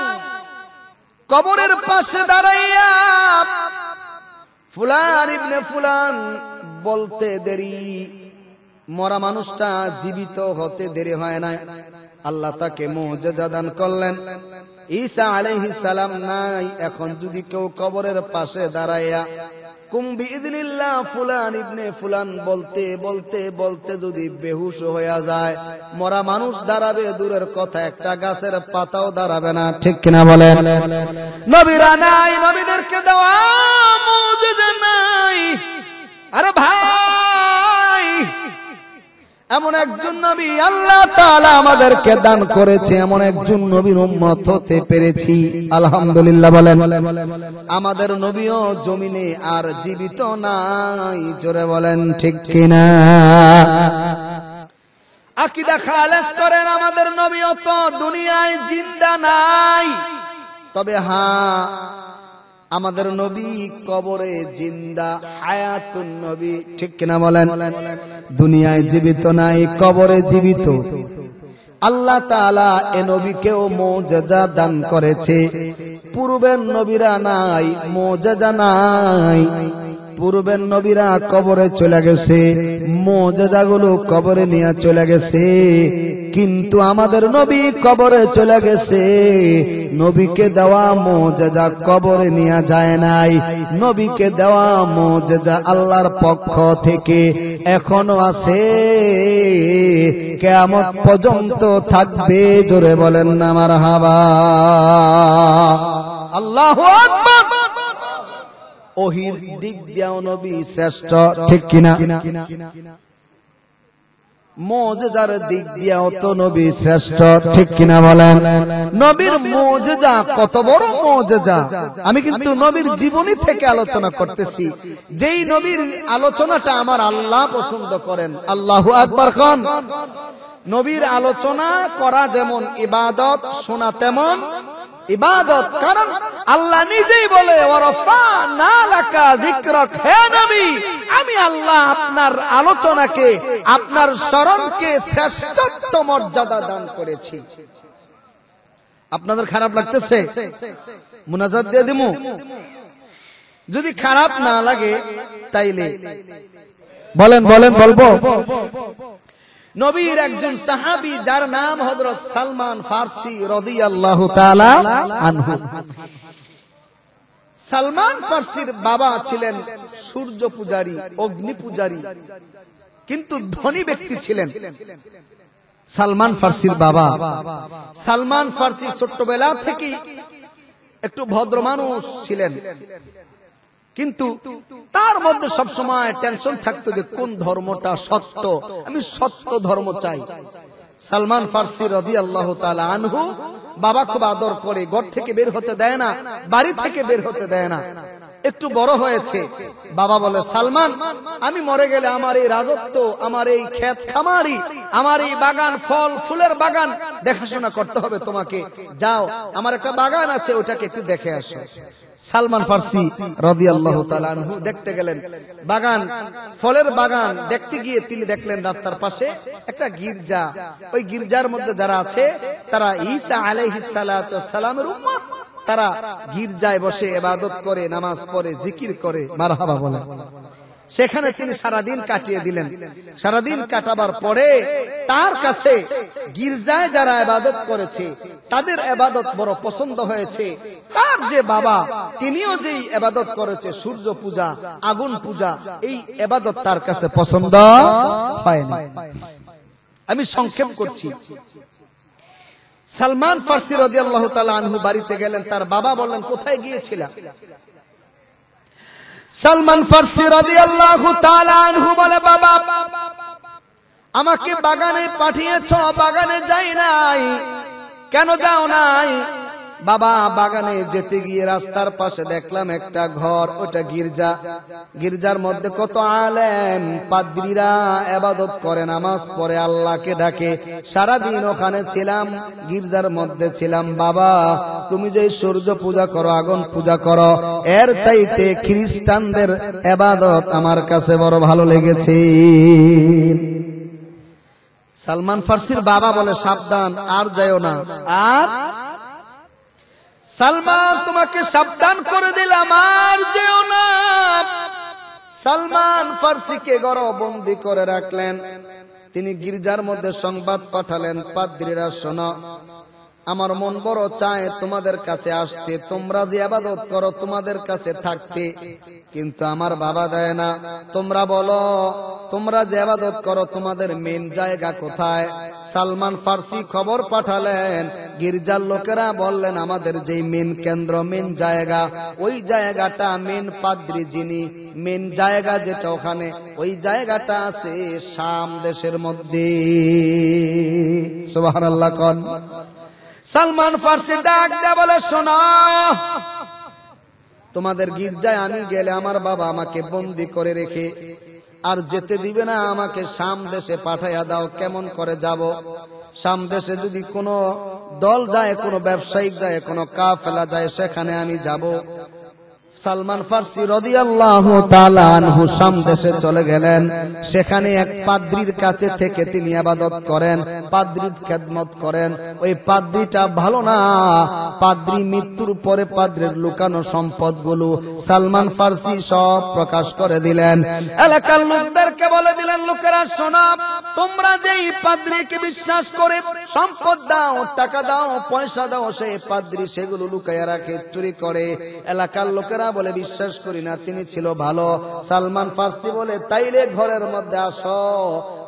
কবরের পাশে দাঁড়াইয়া ফুলান ইবনে ফুলান বলতে দেরি, মরা মানুষটা জীবিত হতে দেরি হয় না। আল্লাহ তাকে মুজিজা দান করলেন। ঈসা আলাইহিস সালাম নাই, এখন যদি কেউ কবরের পাশে দাঁড়াইয়া কুম বিইذনিল্লাহ ফুলান ইবনে ফুলান বলতে বলতে বলতে যদি বেহুশ হয়ে যায়, মরা মানুষ দাঁড়াবে দূরের কথা, একটা গাছের পাতাও দাঁড়াবে না, ঠিক কিনা বলেন? নবীরা নাই, নবীদেরকে দেওয়া মুজিজা নাই। আরে ভাই, এমন একজন নবী আল্লাহ তাআলা আমাদেরকে দান করেছে, এমন একজন নবীর উম্মত হতে পেরেছি, আলহামদুলিল্লাহ বলেন। আমাদের নবীও জমিনে আর জীবিত নাই, জোরে বলেন ঠিক কিনা? আকীদা খালেস করেন, আমাদের নবীও তো দুনিয়ায় জিন্দা নাই, তবে হ্যাঁ আমাদের নবী কবরে জিন্দা, হায়াতুন নবী, ঠিক কিনা বলেন? দুনিয়ায় জীবিত নাই, কবরে জীবিত। আল্লাহ তাআলা এ নবীকেও মুজিজা দান করেছে। পূর্বের নবীরা নাই, মুজিজা নাই। পূর্বের নবীরা কবরে চলে গেছে, মুজিজাগুলো কবরে নিয়ে চলে গেছে, কিন্তু আমাদের নবী কবরে চলে গেছে, নবীকে দেওয়া মুজিজা কবরে নিয়ে যায় নাই। নবীকে দেওয়া মুজিজা আল্লাহর পক্ষ থেকে এখনো আছে, কিয়ামত পর্যন্ত থাকবে, জোরে বলেন না মারহাবা। আল্লাহু আকবার। ওহির দিক দিয়েও নবী শ্রেষ্ঠ, ঠিক কিনা? মুজিজার দিক দিয়েও তো নবী শ্রেষ্ঠ, ঠিক কিনা বলেন? নবীর মুজিজা কত বড় মুজিজা, আমি কিন্তু নবীর জীবনী থেকে আলোচনা করতেছি, যেই নবীর আলোচনাটা আমার আল্লাহ পছন্দ করেন। আল্লাহু আকবার কোন। নবীর আলোচনা করা যেমন ইবাদত, শোনা তেমন ইবাদত, কারণ আল্লাহ নিজেই বলে ওয়ারাফা'না লাকা যিকরাক, হে নবী আমি আল্লাহ আপনার আলোচনাকে, আপনার স্মরণকে শ্রেষ্ঠত্ব মর্যাদা দান করেছি। আপনাদের খারাপ লাগতেছে? মুনাজাত দিয়ে দিমু? যদি খারাপ না লাগে তাইলে বলেন, বলেন, বলবো। নবীর একজন সাহাবী যার নাম হযরত সালমান ফারসি রাদিয়াল্লাহু তাআলা আনহু। সালমান ফারসির বাবা ছিলেন সূর্য পূজারী, অগ্নি পূজারী, কিন্তু ধনী ব্যক্তি ছিলেন সালমান ফারসির বাবা। সালমান ফারসি ছোট্টবেলা থেকে একটু ভদ্র মানুষ ছিলেন, কিন্তু তার মধ্যে সবসময় টেনশন থাকতো যে কোন ধর্মটা সত্য, আমি সত্য ধর্ম চাই। সালমান ফারসি রাদিয়াল্লাহু তাআলা আনহু বাবা খুব আদর করে, ঘর থেকে বের হতে দেয় না, বাড়ি থেকে বের হতে দেয় না। একটু বড় হয়েছে, বাবা বলে সালমান আমি মরে গেলে আমার এই রাজত্ব, আমার এই ক্ষেত খামারি, আমার এই বাগান, ফল ফুলের বাগান দেখাশোনা করতে হবে তোমাকে, যাও আমার একটা বাগান আছে ওটাকে একটু দেখে আসো। সালমান ফারসি রাদিয়াল্লাহু তাআলা আনহু দেখতে গেলেন বাগান, ফলের বাগান দেখতে গিয়ে তিনি দেখলেন রাস্তার পাশে একটা গির্জা, ওই গির্জার মধ্যে যারা আছে তারা ঈসা আলাইহিস সালাতু ওয়াস সালামের উম্মত, তারা গির্জায় বসে ইবাদত করে, নামাজ পড়ে, জিকির করে, মারহাবা বলে। সেখানে তিনি সারাদিন কাটিয়ে দিলেন। সারাদিন কাটাবার পরে তার কাছে গির্জায় যারা ইবাদত করেছে তাদের ইবাদত বড় পছন্দ হয়েছে। তার যে বাবা তিনিও যেই ইবাদত করেছে সূর্য পূজা, আগুন পূজা, এই ইবাদত তার কাছে পছন্দ হয়নি। আমি সংক্ষেপ করছি। সালমান ফারসি রাদিয়াল্লাহু তাআলা আনহু বাড়িতে গেলেন। তার বাবা বললেন, কোথায় গিয়েছিলা? সালমান ফারসি রাদিয়াল্লাহু তাআলা আনহু বলে, বাবা আমাকে বাগানে পাঠিয়েছো, বাগানে যাই নাই। কেন যাও নাই? বাবা বাগানে যেতে গিয়ে রাস্তার পাশে দেখলাম একটা ঘর, ওটা গির্জা। গির্জার মধ্যে কত আলেম পাদ্রীরা ইবাদত করে, নামাজ পড়ে, আল্লাহকে ডাকে। সারাদিন ওখানে ছিলাম, গির্জার মধ্যে ছিলাম। বাবা তুমি যে সূর্য পূজা করো, আগুন পূজা করো, এর চাইতে খ্রিস্টানদের ইবাদত আমার কাছে বড় ভালো লেগেছে। সালমান ফারসির বাবা বলে, সাবধান, আর যাও না। আর সালমান তোমাকে সাবধান করে দিলাম, আর যেও না। সালমান ফারসিকে গড়বন্দি করে রাখলেন। তিনি গির্জার মধ্যে সংবাদ পাঠালেন, পাদ্রীরা শোনো, আমার মন বড় চায় তোমাদের কাছে আসতে, তোমরা যে ইবাদত করো তোমাদের কাছে থাকতে, কিন্তু আমার বাবা দেয় না। তোমরা বলো, তোমরা যে ইবাদত করো তোমাদের মেন জায়গা কোথায়? সালমান ফারসি খবর পাঠালেন। গির্জার লোকেরা বললেন, আমাদের যে মেন কেন্দ্র, মেন জায়গা, ওই জায়গাটা মেন পাদ্রী যিনি, মেন জায়গা যেটা ওখানে, ওই জায়গাটা আছে শাম দেশের মধ্যে। সুবহানাল্লাহ কোন। সালমান ফারসি ডাক দেয়া বলে, শোনো, তোমাদের গির্জায় আমি গেলে আমার বাবা আমাকে বন্দী করে রেখে আর যেতে দিবে না, আমাকে শাম দেশে পাঠাইয়া দাও। কেমন করে যাব? শাম দেশে যদি কোনো দল যায়, কোনো ব্যবসায়িক যায়, কোনো কাফেলা যায়, সেখানে আমি যাব। সালমান ফারসি রাদিয়াল্লাহু তাআলা আনহু শাম দেশে চলে গেলেন। সেখানে এক পাদ্রীর কাছে থেকে তিনি ইবাদত করেন, পাদ্রীর খেদমত করেন। ওই পাদ্রীটা ভালো না। পাদ্রী মৃত্যুর পরে পাদ্রীর লুকানো সম্পদগুলো সালমান ফারসি সব প্রকাশ করে দিলেন। এলাকার লোকদেরকে বলে দিলেন, লোকেরা শোনো, তোমরা যেই পাদ্রীকে বিশ্বাস করে সম্পদ দাও, টাকা দাও, পয়সা দাও, সেই পাদ্রী সেগুলো লুকাইয়া রাখে, চুরি করে। এলাকার লোকেরা বলে, বিশ্বাস করি না, তিনি ছিল ভালো। সালমান ফারসি বলে, তাইলে ঘরের মধ্যে আসো।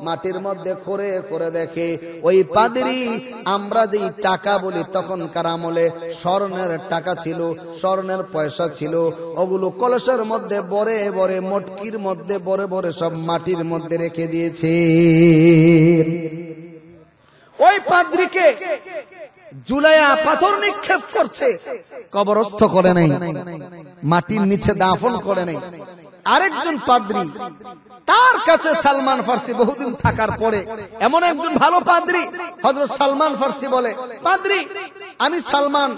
মাটির মধ্যে খুঁড়ে করে দেখে ওই পাদ্রী, আমরা যেই টাকা বলি তখনকার আমলে স্বর্ণের টাকা ছিল, স্বর্ণের পয়সা ছিল, ওগুলো কলসের মধ্যে বরে বরে, মটকির মধ্যে বরে বরে সব মাটির মধ্যে রেখে দিয়েছে। ওই পাদ্রীকে জুলাইয়া পাথর নিক্ষেপ করছে, কবরস্থ করে নাই, মাটির নিচে দাফন করে নাই। আরেকজন পাদ্রী, তার কাছে সালমান ফারসি বহুদিন থাকার পরে এমন একজন ভালো পাদ্রী, হযরত সালমান ফারসি বলে, পাদ্রী আমি সালমান,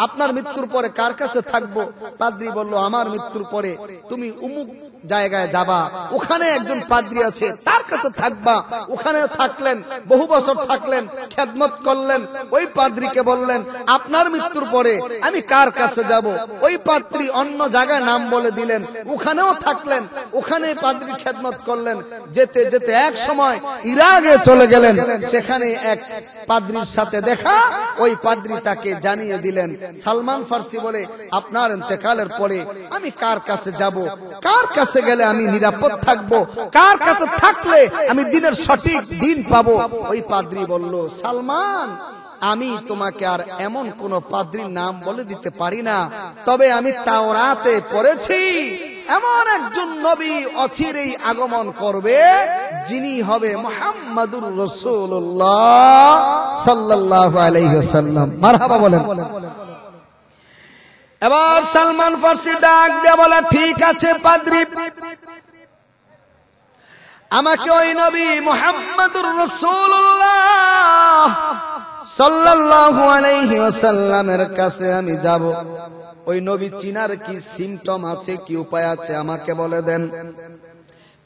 আপনার মৃত্যুর পরে কার কাছে থাকবো? পাদ্রী বলল, আমার মৃত্যুর পরে তুমি উমুক জায়গায় যাবা, ওখানে একজন পাদ্রী আছে, তার কাছে থাকবা। ওখানে থাকলেন, বহু বছর থাকলেন, খেদমত করলেন। ওই পাদ্রীকে বললেন, আপনার মৃত্যুর পরে আমি কার কাছে যাব? ওই পাদ্রী অন্য জায়গায় নাম বলে দিলেন, ওখানেও থাকলেন, ওখানে পাদ্রী খেদমত করলেন। যেতে যেতে এক সময় ইরাকে চলে গেলেন। সেখানে এক পাদ্রীর সাথে দেখা, ওই পাদ্রী তাকে জানিয়ে দিলেন। সালমান ফারসি বলে, আপনার ইন্তেকালের পরে আমি কার কাছে যাব? কার কাছে গেলে আমি নিরাপদ থাকবো? কার কাছে থাকলে আমি দিনের সঠিক দিন পাবো? ওই পাদ্রী বলল, সালমান, আমি তোমাকে আর এমন কোন পাদ্রীর নাম বলে দিতে পারি না, তবে আমি তাওরাতে পড়েছি এমন একজন নবী অচিরেই আগমন করবে, যিনি হবে মুহাম্মাদুর রাসূলুল্লাহ সাল্লাল্লাহু আলাইহি ওয়াসাল্লাম। মারহাবা বলেন। এবার সালমান ফারসি ডাক দিয়ে বলে, ঠিক আছে পাদ্রী, আমাকে ওই নবী মুহাম্মাদুর রাসূলুল্লাহ সাল্লাল্লাহু আলাইহি ওয়াসাল্লামের কাছে আমি যাব। ওই নবী চিনার কি সিমটম আছে, কি উপায় আছে আমাকে বলে দেন।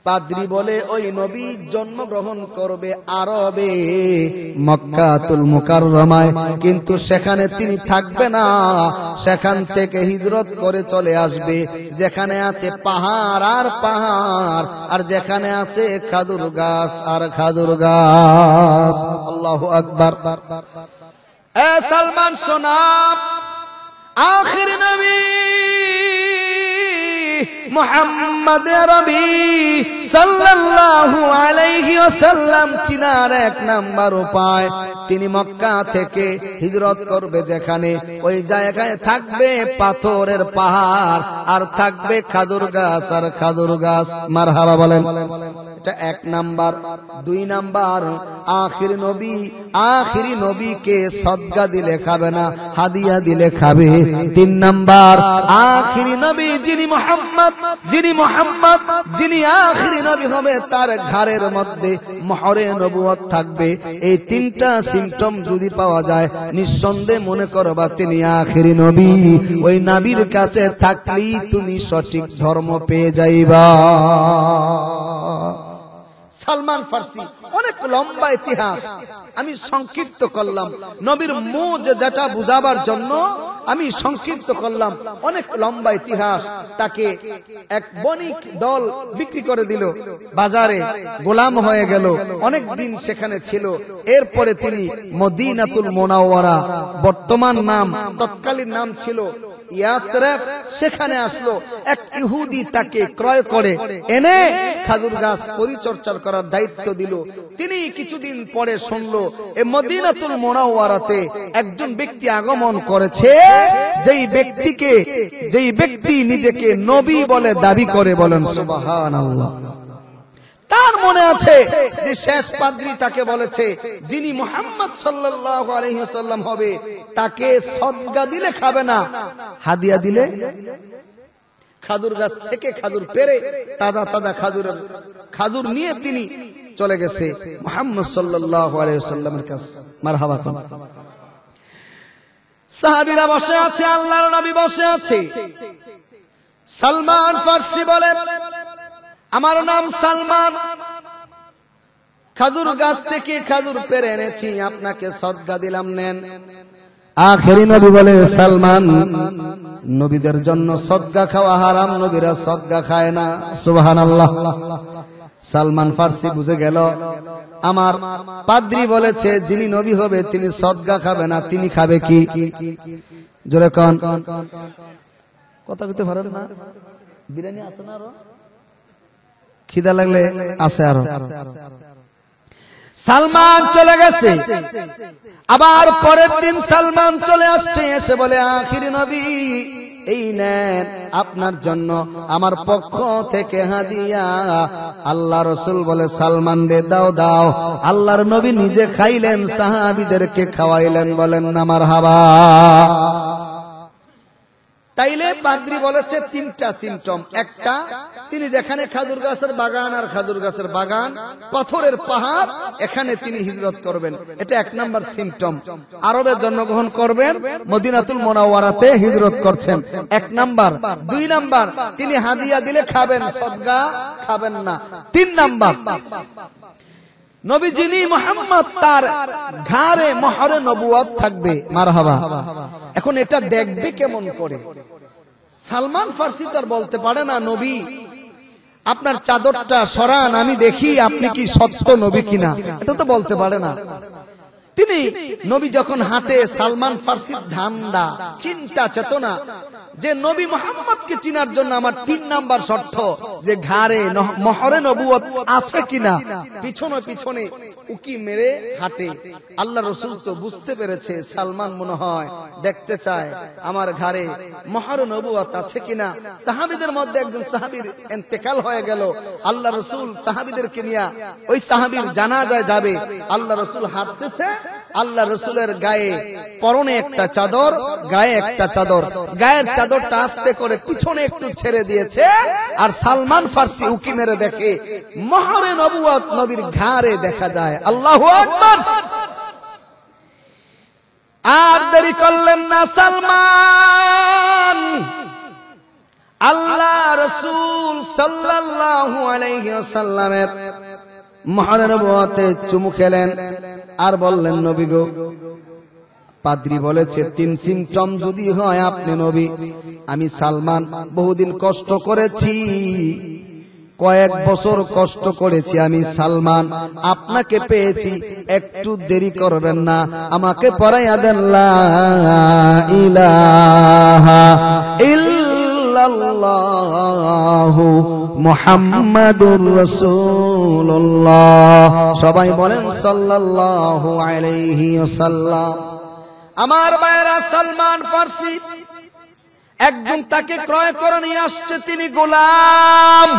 পাদ্রী বলে ওই নবী জন্মগ্রহণ করবে আরবে মক্কাতুল মুকাররমায়, কিন্তু সেখানে তিনি থাকবে না, সেখান থেকে হিজরত করে চলে আসবে যেখানে আছে পাহাড় আর পাহাড়, আর যেখানে আছে খাজুর গাছ আর খাজুর গাছ। আল্লাহু আকবার। এ সালমান শোনা, আখির নবী মুহাম্মদ আরবি সাল্লাল্লাহু আলাইহি ওয়াসাল্লাম চিনার এক নাম্বার উপায়, তিনি মক্কা থেকে হিজরত করবে যেখানে, ওই জায়গায় থাকবে পাথরের পাহাড় আর থাকবে খাজুর গাছ আর খাজুর গাছ। মারহাবা বলেন। এটা এক নাম্বার। দুই নাম্বার, আখিরি নবীকে সদকা দিলে খাবে না, হাদিয়া দিলে খাবে। তিন নাম্বার, আখিরি নবী যিনি মুহাম্মদ, যিনি আখিরি নবী হবে, তার ঘাড়ের মধ্যে মোহরে নবুয়ত থাকবে। এই তিনটা সিম্পটম যদি পাওয়া যায়, নিঃসন্দেহে মনে করবা তিনি আখিরি নবী। ওই নবীর কাছে থাকলেই তুমি সঠিক ধর্ম পেয়ে যাইবা। সালমান ফার্সি, অনেক লম্বা ইতিহাস, আমি সংক্ষিপ্ত করলাম নবীর মুজিজাটা বুঝাবার জন্য, আমি সংক্ষিপ্ত করলাম। অনেক লম্বা ইতিহাস। তাকে এক বণিক দল বিক্রি করে দিল, বাজারে গোলাম হয়ে গেল, অনেক দিন সেখানে ছিল। এরপরে তিনি মদিনাতুল মুনাওয়ারা, বর্তমান নাম, তৎকালীন নাম ছিল ইয়াসরিব, সেখানে আসলো। এক ইহুদি তাকে ক্রয় করে এনে খাজুর গাছ পরিচর্যা করার দায়িত্ব দিল। তিনি কিছুদিন পরে শুনলো এই মদিনাতুল মুনাওয়ারাতে একজন ব্যক্তি আগমন করেছে, যেই ব্যক্তি নিজেকে নবী বলে দাবি করে। বলেন সুবহানাল্লাহ। তার মনে আছে যে শেষ পাদ্রী তাকে বলেছে যিনি মুহাম্মদ সাল্লাল্লাহু আলাইহি ওয়াসাল্লাম হবে, তাকে সদকা দিলে খাবে না, হাদিয়া দিলে। খাজুর গাছ থেকে খাজুর পেরে তাজা তাজা খাজুর নিয়ে তিনি চলে গেছে মুহাম্মদ সাল্লাল্লাহু আলাইহি ওয়াসাল্লামের কাছে। মারহাবা। সাহাবীরা বসে আছে, আল্লাহর নবী বসে আছে। সালমান ফার্সি বলে, আমার নাম সালমান, খাজুর গাছ থেকে খাজুর পেরে এনেছি, আপনাকে সদকা দিলাম, নেন। আখেরি নবী বলে, সালমান, নবীদের জন্য সদকা খাওয়া হারাম, নবীরা সদকা খায় না। সুবহানাল্লাহ। সালমান ফার্সি বুঝে গেল, আমার পাদ্রী বলেছে যিনি নবী হবে তিনি সদকা খাবে না, তিনি খাবে কি? জোরে কোন কথা কইতে পারেন না? বিরিয়ানি আছে না? আরো খিদা লাগলে আছে আরো। সালমান চলে গেছে, আবার পরের দিন সালমান চলে আসছে, এসে বলে, আখিরি নবী, এই নেন আপনার জন্য আমার পক্ষ থেকে হাদিয়া। আল্লাহ রাসূল বলে, সালমান রে দাও দাও। আল্লাহর নবী নিজে খাইলেন, সাহাবীদেরকে খাওয়াইলেন। বলেন না মারহাবা। তাইলে পাদ্রী বলেছে তিনটা সিম্পটম। একটা, তিনি যেখানে খাজুর গাছের বাগান আর খাজুর গাছের বাগান, পাথরের পাহাড়, এখানে তিনি হিজরত করবেন, এটা এক নাম্বার সিম্পটম। আরবে জন্মগ্রহণ করবেন, মদিনাতুল মুনাওয়ারাতে হিজরত করছেন, এক নাম্বার। দুই নাম্বার, তিনি হাদিয়া দিলে খাবেন, সদকা খাবেন না। তিন নাম্বার, নবী যিনি মুহাম্মদ, তার ঘাড়ে মোহরে নবুয়ত থাকবে। মারহাবা। এখন এটা দেখবে কেমন করে? সালমান ফার্সি তার বলতে পারে না, নবী আপনার চাদরটা সরান, আমি দেখি আপনি কি সত্য নবী কিনা, এটা তো বলতে পারে না। তিনি নবী যখন হাঁটে, সালমান ফার্সির ধান্দা, চিন্তা, চেতনা যে নবী মুহাম্মদকে চিনার জন্য আমার তিন নাম্বার শর্ত যে ঘাড়ে মোহরে নবুয়ত আছে কিনা। পিছনে পিছনে উকি মেরে হাঁটে। আল্লাহ রাসূল তো বুঝতে পেরেছে সালমান মনে হয় দেখতে চায় আমার ঘাড়ে মোহরে নবুয়ত আছে কিনা। সাহাবীদের মধ্যে একজন সাহাবীর ইন্তেকাল হয়ে গেল। আল্লাহ রাসূল সাহাবীদেরকে নিয়ে ওই সাহাবীর জানাজায় যাবে। আল্লাহ রাসূল হাঁটতেছে, আল্লাহ রাসূলের গায়ে পরনে একটা চাদর, গায়ে একটা চাদর, গায়ের চাদরটা আস্তে করে পিছনে একটু ছেড়ে দিয়েছে, আর সালমান ফার্সি উকি মেরে দেখে মোহরে নবুয়ত নবীর ঘাড়ে দেখা যায়। আল্লাহু আকবার। আর দেরি করলেন না সালমান, আল্লাহ রাসূল সাল্লাল্লাহু আলাইহি ওয়াসাল্লামের মুহরের নবুয়তে চুমু খেলেন আর বললেন, নবী গো, পাদ্রী বলেছে 3 সিমটম যদি হয় আপনি নবী। আমি সালমান বহুদিন কষ্ট করেছি, কয়েক বছর কষ্ট করেছি আমি সালমান, আপনাকে পেয়েছি, একটু দেরি করবেন না, আমাকে পড়াইয়া দেন লা ইলাহা ইল্লাল্লাহু মুহাম্মাদুর রাসূলুল্লাহ। সবাই বলেন সাল্লাল্লাহু আলাইহি ওয়াসাল্লাম। আমার ভাইরা, সালমান ফার্সি একজন তাকে ক্রয় করে নিয়ে আসছে, তিনি গোলাম।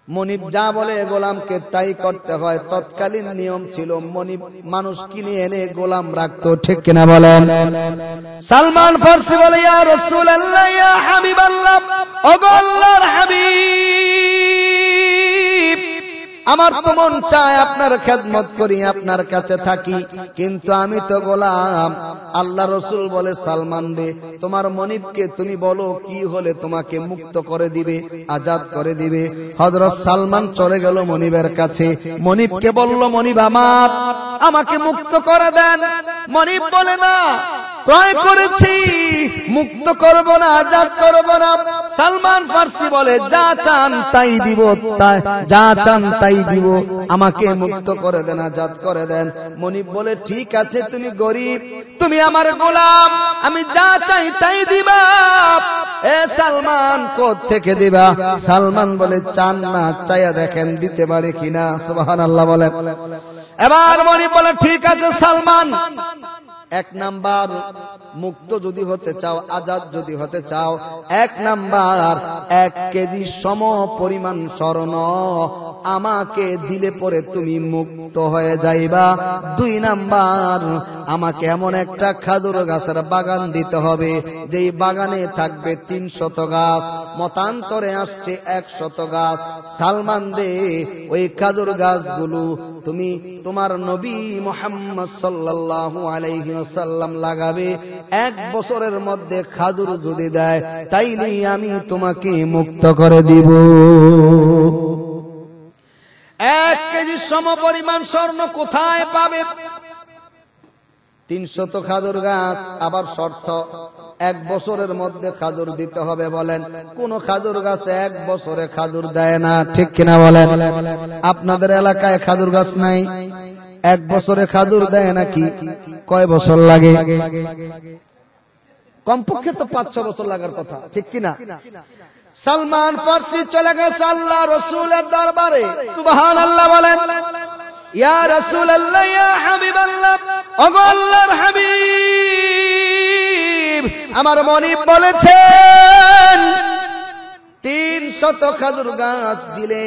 মনিব যা বলে গোলামকে তাই করতে হয়, তৎকালীন নিয়ম ছিল। মনিব মানুষ কিনে এনে গোলাম রাখতো, ঠিক কিনা বলেন? সালমান ফার্সি বলে, ইয়া রাসূলুল্লাহ, ইয়া হাবিবাল্লাহ, ওগো আল্লাহর হাবিব, আমার তো মন চায় আপনার খেদমত করি, আপনার কাছে থাকি, কিন্তু আমি তো গোলাম। আল্লাহ রাসূল বলে, সালমান রে, তোমার মনিবকে তুমি বলো কি হলে তোমাকে মুক্ত করে দিবে, আজাদ করে দিবে। হযরত সালমান চলে গেল মনিবের কাছে, মনিবকে বলল, মনিব আমার, আমাকে মুক্ত করে দেন। মনিব বলে, না, ক্রয় করেছি, মুক্ত করব না, আজাদ করব না। সালমান ফার্সি বলে, যা চান তাই দিব, যা চান তাই দিব, আমাকে মুক্ত করে দেন, আজাদ করে দেন। মনিব বলে, ঠিক আছে, তুমি গরিব, তুমি আমার গোলাম, আমি যা চাই তাই দিবা। এ সালমান, কোথা থেকে দিবা? সালমান বলে, চান না, চাইয়া দেখেন দিতে পারে কিনা। সুবহানাল্লাহ বলেন। এবার মনিব বলে, ঠিক আছে সালমান, 1 নাম্বার, মুক্ত যদি হতে চাও, আজাদ যদি হতে চাও, 1 নাম্বার 1 কেজি সম পরিমাণ স্বর্ণ আমাকে দিলে পরে তুমি মুক্ত হয়ে যাইবা। 2 নাম্বার, আমাকে এমন একটা খাজুর গাছের বাগান দিতে হবে, যেই বাগানে থাকবে 300 গাছ, মতান্তরে আসছে 100 গাছ। সালমান রে, ওই খাজুর গাছগুলো তুমি তোমার নবী মুহাম্মদ সাল্লাল্লাহু আলাইহি ওয়াসাল্লাম লাগাবে। 1 বছরের মধ্যে খাজুর যদি দেয়, তাইলে আমি তোমাকে মুক্ত করে দিব। 1 কেজি সম পরিমাণ স্বর্ণ কোথায় পাবে? 300 খাজুর গাছ, আবার শর্ত 1 বছরের মধ্যে খাজুর দিতে হবে। বলেন, কোন খাজুর গাছে 1 বছরে খাজুর দেয় না, ঠিক কিনা বলেন? আপনাদের এলাকায় খাজুর গাছ নাই, 1 বছরে খাজুর দেয় নাকি? কয় বছর লাগে? কমপক্ষে তো 5-6 বছর লাগার কথা, ঠিক কিনা? সালমান ফার্সি চলে গেছে আল্লাহ রাসূলের দরবারে। সুবহানাল্লাহ বলেন। ইয়া রাসূলুল্লাহ, ইয়া হাবিবাল্লাহ, ওগো আল্লাহর হাবিব, আমার মনিব বলেছেন 300 খাজুর গাছ দিলে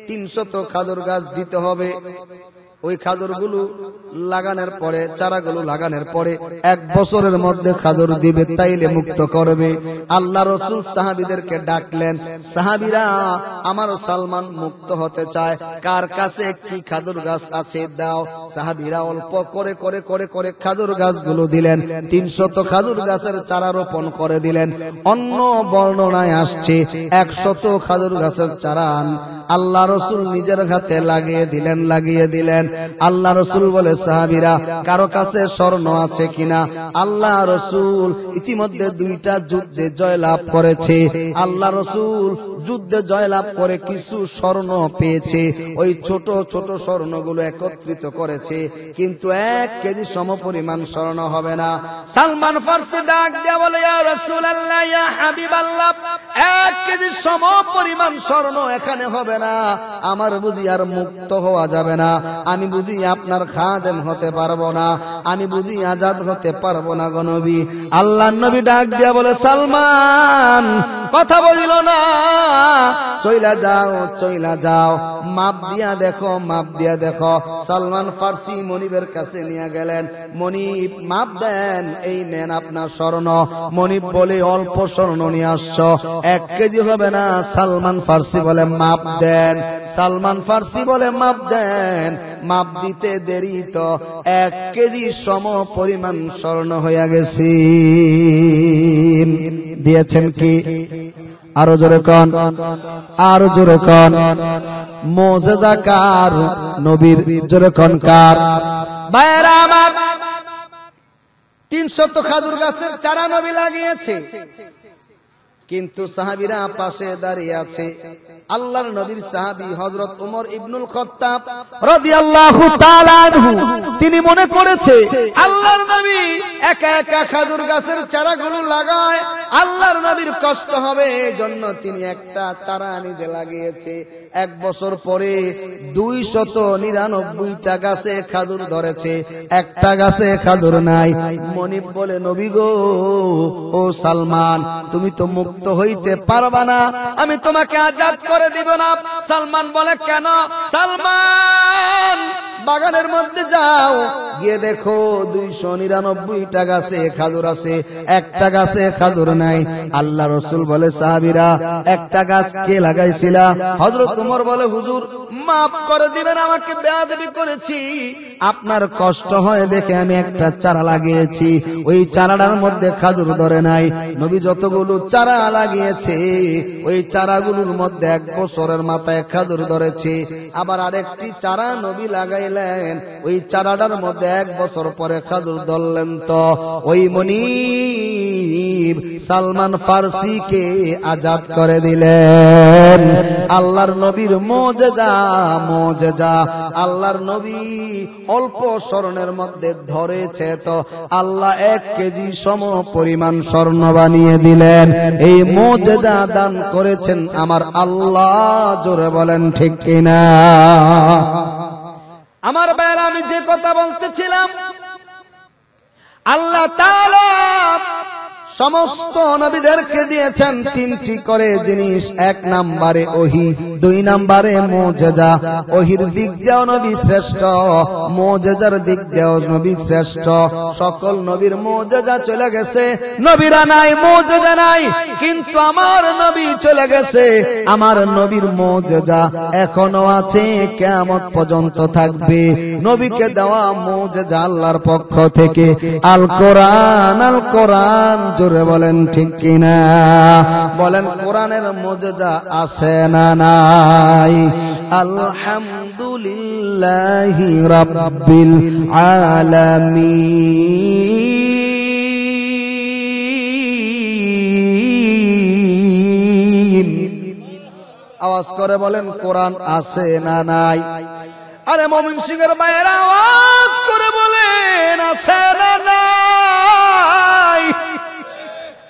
300 খাজুর গাছ দিতে হবে। ওই খাজুরগুলো লাগানোর পরে, চারাগুলো লাগানোর পরে 1 বছরের মধ্যে খাজুর দিবে, তাইলে মুক্ত করবে। আল্লাহ রাসূল সাহাবীদেরকে ডাকলেন, সাহাবীরা, আমার সালমান মুক্ত হতে চায়, কার কাছে কি খাজুর গাছ আছে দাও। সাহাবীরা অল্প করে করে করে করে খাজুর গাছগুলো দিলেন, 300 খাজুর গাছের চারা রোপণ করে দিলেন। অন্য বর্ণনায় আসছে 100 খাজুর গাছের চারা আল্লাহ রাসূল নিজের হাতে লাগিয়ে দিলেন। আল্লাহ রাসূল বলে, সাহাবীরা, কারো কাছে স্বর্ণ আছে কিনা? আল্লাহ রাসূল ইতিমধ্যে 2টা যুদ্ধে জয়লাভ করেছে। আল্লাহ রাসূল যুদ্ধে জয়লাভ করে কিছু স্বর্ণ পেয়েছে, ওই ছোট ছোট স্বর্ণগুলো একত্রিত করেছে, কিন্তু 1 কেজি সমপরিমাণ স্বর্ণ হবে না। সালমান ফার্সি ডাক দিয়ে বলে, ইয়া রাসূলুল্লাহ, ইয়া হাবিবাল্লাহ, 1 কেজি সমপরিমাণ স্বর্ণ এখানে হবে না, আমার বুঝি আর মুক্ত হওয়া যাবে না, আমি বুঝি আপনার খাদেম হতে পারবো না, আমি বুঝি আজাদ হতে পারবো না গো নবী। আল্লাহর নবী ডাক দিয়া বলে, সালমান, কথা বলিল না, চইলা যাও, মাপ দিয়া দেখো। সালমান ফার্সি মনিবের কাছে নিয়ে গেলেন, মনিব মাপ দেন, এই নেন আপনার স্বর্ণ। মনিব বলে, অল্প স্বর্ণ নিয়ে আসছো, 1 কেজি হবে না। সালমান ফার্সি বলে, মাপ দেন। সালমান ফার্সি বলে, মাপ দেন। মাপ দিতে দেরি তো 1 কেজি সম পরিমাণ স্বর্ণ হয়ে গেছে। দিয়েছেন কি? আরো জোরে কোন, আরো জোরে কোন। মুজিজা কার? নবীর। জোরে কোন কার? ভাইরা আমার, 300 খাজুর গাছের চারা নবী লাগিয়েছে, কিন্তু সাহাবীরা পাশে দাঁড়িয়ে আছে। আল্লাহর নবীর সাহাবী হযরত ওমর ইবনুল খাত্তাব রাদিয়াল্লাহু তাআলা আনহু, তিনি মনে করেছে আল্লাহর নবী একা একা খাজুর গাছের চারাগুলো লাগায়, আল্লাহর নবীর কষ্ট হবে, এজন্য তিনি একটা চারা নিজে লাগিয়েছে। 1 বছর পরে 299টা গাছে খাজুর ধরেছে, একটা গাছে খাজুর নাই। মনিব বলে, নবী গো, ও সালমান, তুমি তো মুক্ত হইতে পারবা না, আমি তোমাকে আজাদ করে দিব না। সালমান বলে, কেন? সালমান, বাগানের মধ্যে যাও, গিয়ে দেখো 299টা গাছে খাজুর আছে, একটা গাছে খাজুর নাই। আল্লাহ রাসূল বলে, সাহাবীরা, একটা গাছ কে লাগাইছিলা? হযরত ওমর বলে, হুজুর মাফ করে দিবেন, আমাকে বেয়াদবি করেছি, আপনার কষ্ট হয় দেখে আমি একটা চারা লাগিয়েছি, ওই চারাটার মধ্যে খাজুর ধরে নাই। নবী যতগুলো চারা লাগিয়েছে, ওই চারাগুলোর মধ্যে 1 বছরের মাথায় খাজুর ধরেছে। আবার আরেকটি চারা নবী লাগাইলেন, ওই চারাটার মধ্যে 1 বছর পরে খাজুর ধরলেন। তো ওই মনিব সালমান ফারসিকে আজাদ করে দিলেন। আল্লাহর নবীর মুজিজা, মুজিজা। আল্লাহর নবী অল্প স্বর্ণের মধ্যে ধরেছে, তো আল্লাহ 1 কেজি সম পরিমাণ স্বর্ণ বানিয়ে দিলেন। এই মুজিজা দান করেছেন আমার আল্লাহ। জোরে বলেন ঠিক কিনা? আমার ভাইরা, আমি যে কথা বলতেছিলাম, আল্লাহ তাআলা সমস্ত নবীদেরকে দিয়েছেন 3টি করে জিনিস। 1 নম্বরে ওহী, 2 নম্বরে মুজিজা। ওহীর দিক দিয়েও নবী শ্রেষ্ঠ, মুজিজার দিক দিয়েও নবী শ্রেষ্ঠ। সকল নবীর মুজিজা চলে গেছে, নবীরা নাই, মুজিজা নাই, কিন্তু আমার নবী চলে গেছে, আমার নবীর মুজিজা এখনো আছে, কিয়ামত পর্যন্ত থাকবে। নবীকে দেওয়া মুজিজা আল্লাহর পক্ষ থেকে আল কোরআন, আল কোরআন। জোরে বলেন ঠিক কিনা? বলেন, কোরআনের মুজিজা আছে না নাই? আলহামদুলিল্লাহি রাব্বিল আলামিন। আওয়াজ করে বলেন, কোরআন আছে না নাই? আরে মুমিন সিংহের বাইরে আওয়াজ করে বলেন, আছে না নাই?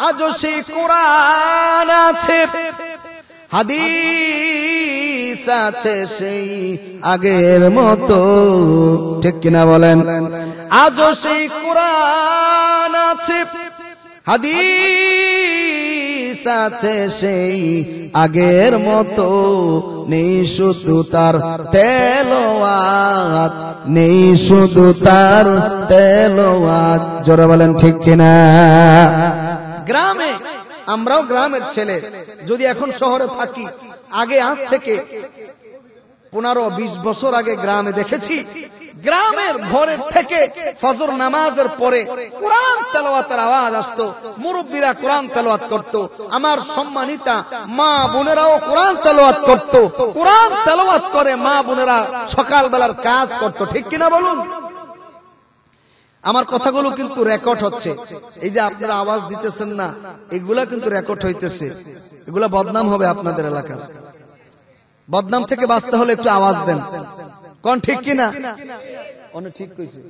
আজও সেই কোরআন আছে, হাদিস আছে সেই আগের মতো, ঠিক কিনা বলেন? আজও সেই কোরআন আছে, হাদিস আছে সেই আগের মতো, নেই শুধু তার তেলাওয়াত, নেই শুধু তার তেলাওয়াত। জোরে বলেন ঠিক কিনা? গ্রামে, আমরাও গ্রামের ছেলে, যদি এখন শহরে থাকি, আগে আজ থেকে 15-20 বছর আগে গ্রামে দেখেছি, গ্রামের ঘরে থেকে ফজর নামাজের পরে কোরআন তেলাওয়াতের আওয়াজ আসতো, মুরব্বীরা কোরআন তেলাওয়াত করত, আমার সম্মানিতা মা বোনেরাও কোরআন তেলাওয়াত করত। কোরআন তেলাওয়াত করে মা বোনেরা সকাল বেলার কাজ করত, ঠিক কিনা বলুন? আমার কথাগুলো কিন্তু রেকর্ড হচ্ছে, এই যে আপনারা আওয়াজ দিতেছেন না, এগুলা কিন্তু রেকর্ড হইতেছে, এগুলা বদনাম হবে আপনাদের এলাকায়। বদনাম থেকে বাঁচতে হলে একটু আওয়াজ দেন, কোন ঠিক কিনা? অনেক ঠিক কইছে,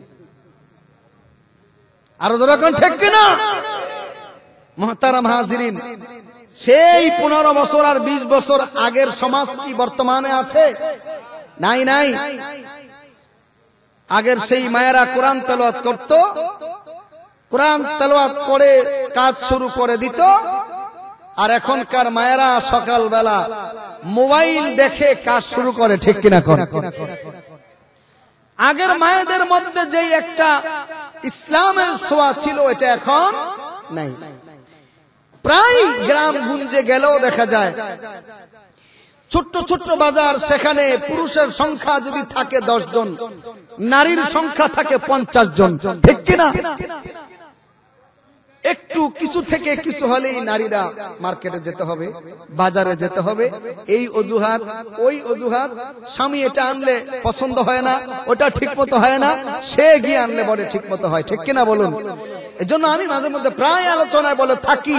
আরো যারা কোন ঠিক কিনা? মুহতারাম হাজিরিন, সেই 15 বছর আর 20 বছর আগের সমাজ কি বর্তমানে আছে? নাই, নাই। আগের সেই মায়েরা কোরআন তেলাওয়াত করত, কোরআন তেলাওয়াত করে কাজ শুরু করে দিত, আর এখনকার মায়েরা সকালবেলা মোবাইল দেখে কাজ শুরু করে, ঠিক কিনা? আগের মায়েদের মধ্যে যে একটা ইসলামের ছোঁয়া ছিল, এটা এখন নাই। প্রায় গ্রাম গুঞ্জে গেলেও দেখা যায় ছোট্ট ছোট্ট বাজার, সেখানে পুরুষের সংখ্যা যদি থাকে 10 জন, নারীর সংখ্যা থাকে 50 জন, ঠিক কিনা? একটু কিছু থেকে কিছু হলেই নারীরা মার্কেটে যেতে হবে, বাজারে যেতে হবে, এই অজুহাত ওই অজুহাত, স্বামী এটা আনলে পছন্দ হয় না, ওটা ঠিক মতো হয় না, সে গিয়ে আনলে বলে ঠিক মতো হয়। ঠিক কিনা বলুন? এজন্য আমি মাঝে মধ্যে প্রায় আলোচনায় বলে থাকি,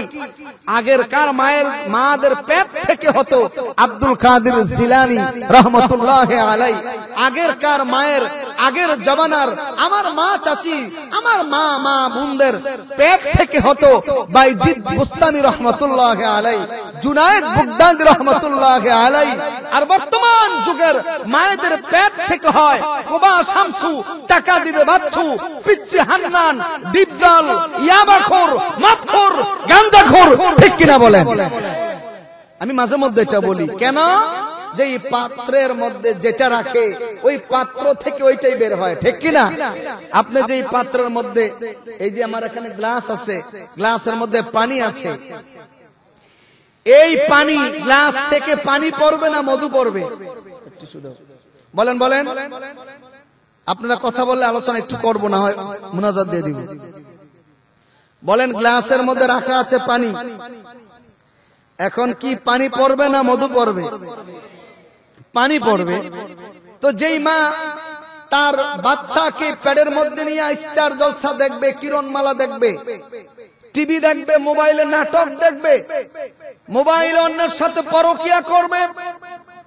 আগের কার মাদের পেট থেকে হতো আব্দুল কাদের জিলানী রহমতুল্লাহ আলাই, আগের কার মায়ের, আগের জমানার আমার মা চাচি, আমার মা বোনদের পেট থেকে হতো বাইজিদ বুস্তামি রহমতুল্লাহ আলাই, জুনায়েদ বুগদাদি রহমতুল্লাহ আলাই। আর বর্তমান যুগের মায়েদের পেট থেকে হয় কোবা শামসু, টাকা দিবে বাচ্চু, পিচ্চি হান্নান, ডিপজল, ইয়াবাখোর, মদখোর, গাঁজাখোর। ঠিক কিনা বলেন? আমি মাঝে মধ্যে এটা বলি, কেন? যে এই পাত্রের মধ্যে যেটা রাখে ওই পাত্র থেকে ওইটাই বের হয়। ঠিক কিনা? আপনি যে পাত্রের মধ্যে, এই যে আমার এখানে গ্লাস আছে, গ্লাসের মধ্যে পানি আছে, এই পানি গ্লাস থেকে পানি পড়বে না মধু পড়বে? বলেন বলেন। আপনারা কথা বললে আলোচনা একটু করবো, না হয় মুনাজাত দিয়ে দিব। বলেন, গ্লাসের মধ্যে রাখা আছে পানি, এখন কি পানি পড়বে না মধু পড়বে? পানি পড়বে। তো যেই মা তার বাচ্চাকে পেটের মধ্যে নিয়ে স্টার জলসা দেখবে, কিরণমালা দেখবে, টিভি দেখবে, মোবাইলে নাটক দেখবে, মোবাইল অন্যের সাথে পরকিয়া করবে,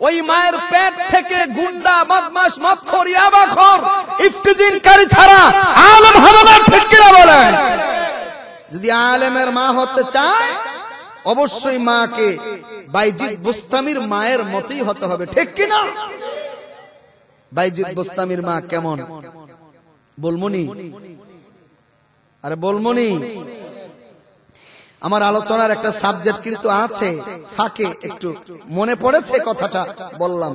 ওই মায়ের পেট থেকে গুন্ডা, বদমাশ, মদখোর, ইয়াবাখোর, ইফতিজিনকারী ছাড়া আলেম হবে না। ঠিক কিনা বলেন? যদি আলেমের মা হতে চায় অবশ্যই মাকে বাইজিদ বুস্তামির মায়ের মতই হতে হবে। ঠিক কিনা? বাইজিদ বুস্তামির মা কেমন বলমুনি? আরে বলমুনি। আমার আলোচনার একটা সাবজেক্ট কিন্তু আছে ফাঁকে, একটু মনে পড়েছে কথাটা বললাম।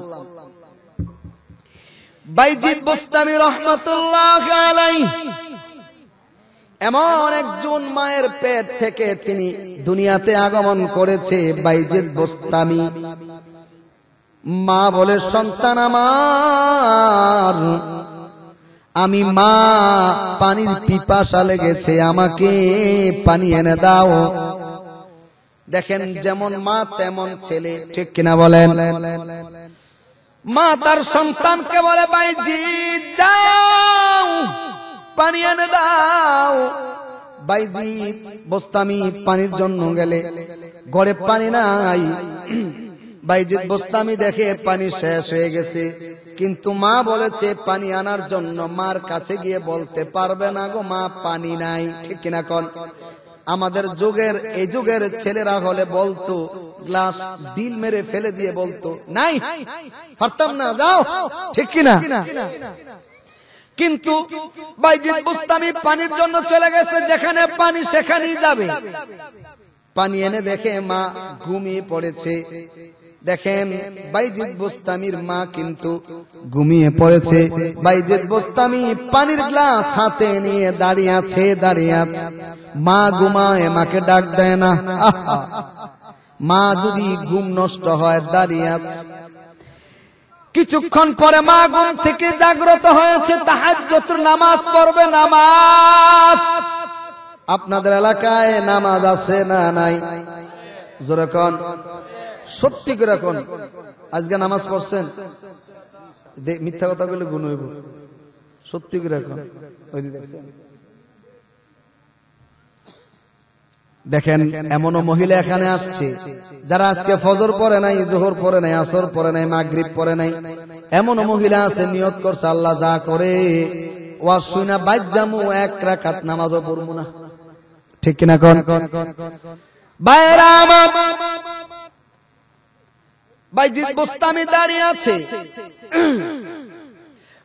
বাইজিদ বুস্তামি রহমাতুল্লাহ আলাইহি এমন একজন মায়ের পেট থেকে তিনি দুনিয়াতে আগমন করেছে। বাইজিদ বুস্তামি মা বলে, সন্তান আমার, আমি মা, পানির পিপাসা লেগেছে, আমাকে পানি এনে দাও। দেখেন, যেমন মা তেমন ছেলে। ঠিক কিনা বলেন? মা তার সন্তানকে বলে, বাইজিদ যাও পানি এনে দাও। বাইজিদ বুস্তামি পানির জন্য গেলে ঘরে পানি নাই। বাইজিদ বুস্তামি দেখে পানি শেষ হয়ে গেছে, কিন্তু মা বলেছে পানি আনার জন্য। মার কাছে গিয়ে বলতে পারবে না, গো মা পানি নাই। ঠিক কিনা কোন? আমাদের যুগের, এই যুগের ছেলেরা হলে বলতো, গ্লাস ডিল মেরে ফেলে দিয়ে বলতো, নাই, পারতাম না, যাও। ঠিক কিনা? কিন্তু বাইজিদ বুস্তামি পানির জন্য চলে গেছে, যেখানে পানি সেখানেই যাবে। পানি এনে দেখে মা ঘুমিয়ে পড়েছে। দেখেন, বাইজিদ বুস্তামির মা কিন্তু ঘুমিয়ে পড়েছে। বাইজিদ বুস্তামি পানির গ্লাস হাতে নিয়ে দাঁড়িয়ে আছে। মা ঘুমায়, মাকে ডাক দেয় না। মা যদি ঘুম নষ্ট হয়, দাঁড়িয়ে আছে। কিছুক্ষণ পরে মা ঘুম থেকে জাগ্রত হয়েছে, তাহাজ্জুদ নামাজ পড়বে। নামাজ আপনাদের এলাকায় নামাজ আছে না নাই? জোরে কোন, সত্যি করে কোন। আজকে নামাজ পড়ছেন? মিথ্যা কথা বলে গুণ হইব। সত্যি করে কোন। দেখেন, এমনও মহিলা এখানে আসছে যারা আজকে ফজর পড়ে নাই, জোহর পড়ে নাই, আসর পড়ে নাই, মাগরিব পড়ে নাই। এমনও মহিলা আছে নিয়ত করছে, আল্লাহ যা করে ওয়াজ শুনা বাইত জামু, এক রাকাত নামাজও পড়বো না। ঠিক কিনা কোন? বাইরা আমার, বাইজিদ বুস্তামি দাঁড়িয়ে আছে।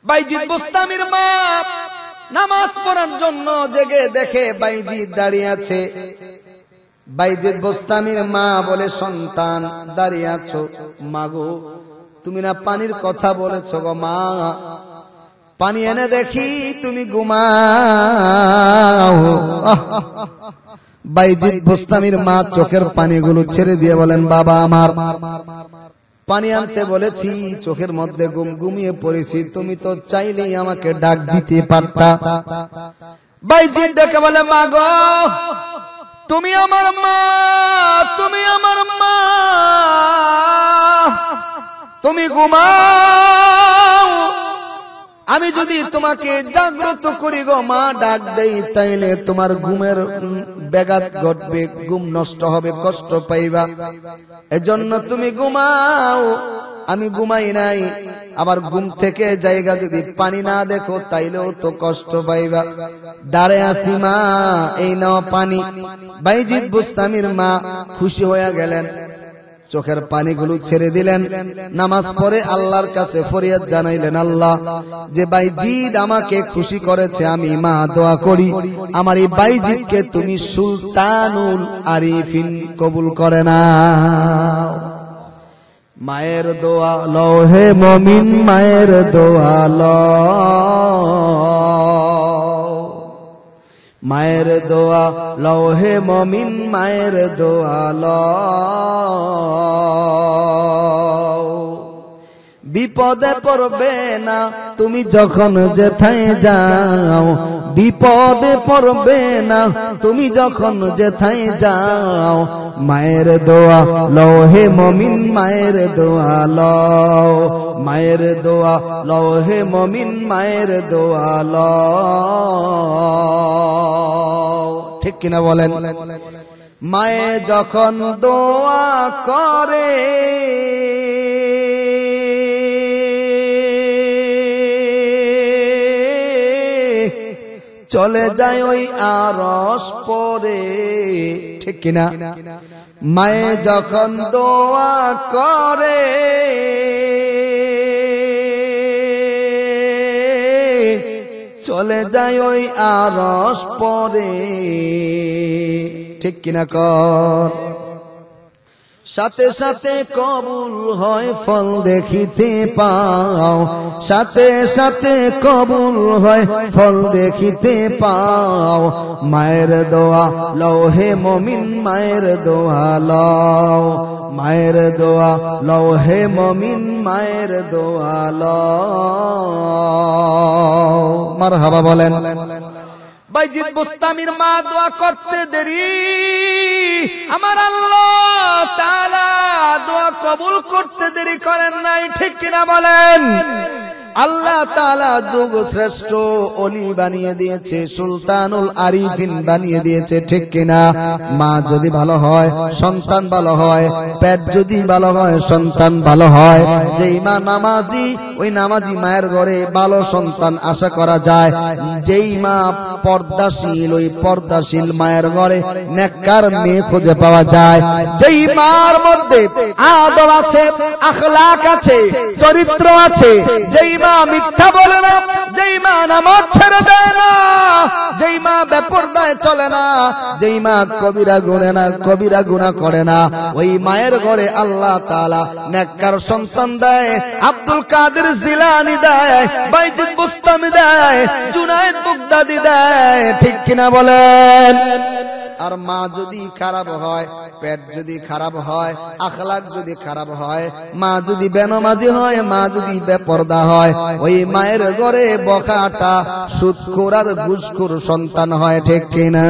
বাইজিদ বুস্তামির মা নামাজ পড়ার জন্য জেগে দেখে বাইজিদ দাঁড়িয়ে আছে। বাইজিদ বুস্তামির মা বলে, সন্তান দাঁড়িয়ে আছো, মাগো তুমি না পানির কথা বলেছো গো মা, পানি এনে দেখি তুমি ঘুমাও। বাইজিদ বুস্তামির মা চোখের পানিগুলো ছেড়ে দিয়ে বলেন, বাবা আমার, পানি আনতে বলেছি, চোখের মধ্যে ঘুমিয়ে পড়েছি, তুমি তো চাইলেই আমাকে ডাক দিতে পারতা। বাইজিদ ডেকে বলে, মা গো তুমি আমার মা, তুমি আমার মা, তুমি ঘুমাও, আমি যদি তোমাকে জাগ্রত করি গো মা, ডাক দেই, তাইলে তোমার ঘুমের ব্যাঘাত ঘটবে, ঘুম নষ্ট হবে, কষ্ট পাইবা, এজন্য তুমি ঘুমাও। আমি ঘুমাই নাই, আবার ঘুম থেকে জায়গা যদি পানি না দেখো তাইলেও তো কষ্ট পাইবা। দাঁড়ে আসি মা, এই নাও পানি। বাইজিদ বুস্তামির মা খুশি হয়ে গেলেন, চোখের পানিগুলো ছেড়ে দিলেন, নামাজ পড়ে আল্লাহর কাছে ফরিয়াদ জানাইলেন, আল্লাহ, যে বাইজিদ আমাকে খুশি করেছে, আমি মা দোয়া করি আমার এই বাইজিদকে তুমি সুলতানুল আরিফিন কবুল করে নাও। মায়ের দোয়া লও হে মুমিন, মায়ের দোয়া লও, মায়ের দোয়া লও হে মুমিন, মায়ের দোয়া লও। বিপদে পড়বে না তুমি যখন যেথায় যাও, বিপদে পড়বে না তুমি যখন যেথায় যাও, মায়ের দোয়া লও হে মুমিন, মায়ের দোয়া লও, মায়ের দোয়া লও হে মুমিন, মায়ের দোয়া লও। ঠিক কিনা বলেন? মায়ে যখন দোয়া করে চলে যায় ওই আরশ পরে, ঠিক কিনা? মায়ে যখন দোয়া করে চলে যায় ওই আরশ পরে, ঠিক কিনা কর? সাথে সাথে কবুল হয় ফল দেখিতে পাও, সাথে সাথে কবুল হয় ফল দেখিতে পাও। মায়ের দোয়া লও হে মুমিন, মায়ের দোয়া লও, মায়ের দোয়া লও হে মুমিন, মায়ের দোয়া লও। মারহাবা বলেন। বাইজিদ বুস্তামির মা দোয়া করতে দেরি, আমার আল্লাহ তাআলা দোয়া কবুল করতে দেরি করেন নাই, ঠিক কিনা বলেন? আল্লাহ তাআলা যুগ শ্রেষ্ঠ ওলি বানিয়ে দিয়েছে, সুলতানুল আরিফিন বানিয়ে দিয়েছে, ঠিক কিনা? মা যদি ভালো হয় সন্তান ভালো হয়, পেট যদি ভালো হয় সন্তান ভালো হয়। যেই মা নামাজি, ওই নামাজি মায়ের ঘরে ভালো সন্তান আশা করা যায়। যেই মা পর্দাশীল, ওই পর্দাশীল মায়ের ঘরে নেককার মেয়ে খুঁজে পাওয়া যায়। যেই মার মধ্যে আদব আছে, আখলাক আছে, চরিত্র আছে, যেই মা মিথ্যা বলে না, যেই মা নামাজ ছেড়ে দেয় না, যেই মা বেপরদায় চলে না, যেই মা কবিরা গুনে না, কবিরা গুনাহ করে না, ওই মায়ের ঘরে আল্লাহ তাআলা নেককার সন্তান দেয়। আব্দুল কাদের জিলানী দেয়, বাইজিদ বুস্তামি দেয়, জুনায়েদ বাগদাদি দেয়, ঠিক কিনা বলেন? আর মা যদি খারাপ হয়, পেট যদি খারাপ হয়, আখলাক যদি খারাপ হয়, মা যদি বেনমাজি হয়, মা যদি বেপরদা হয়, ওই মায়ের ঘরে বখাটা সুদখোর আর ঘুষখোর সন্তান হয়, ঠিক কিনা?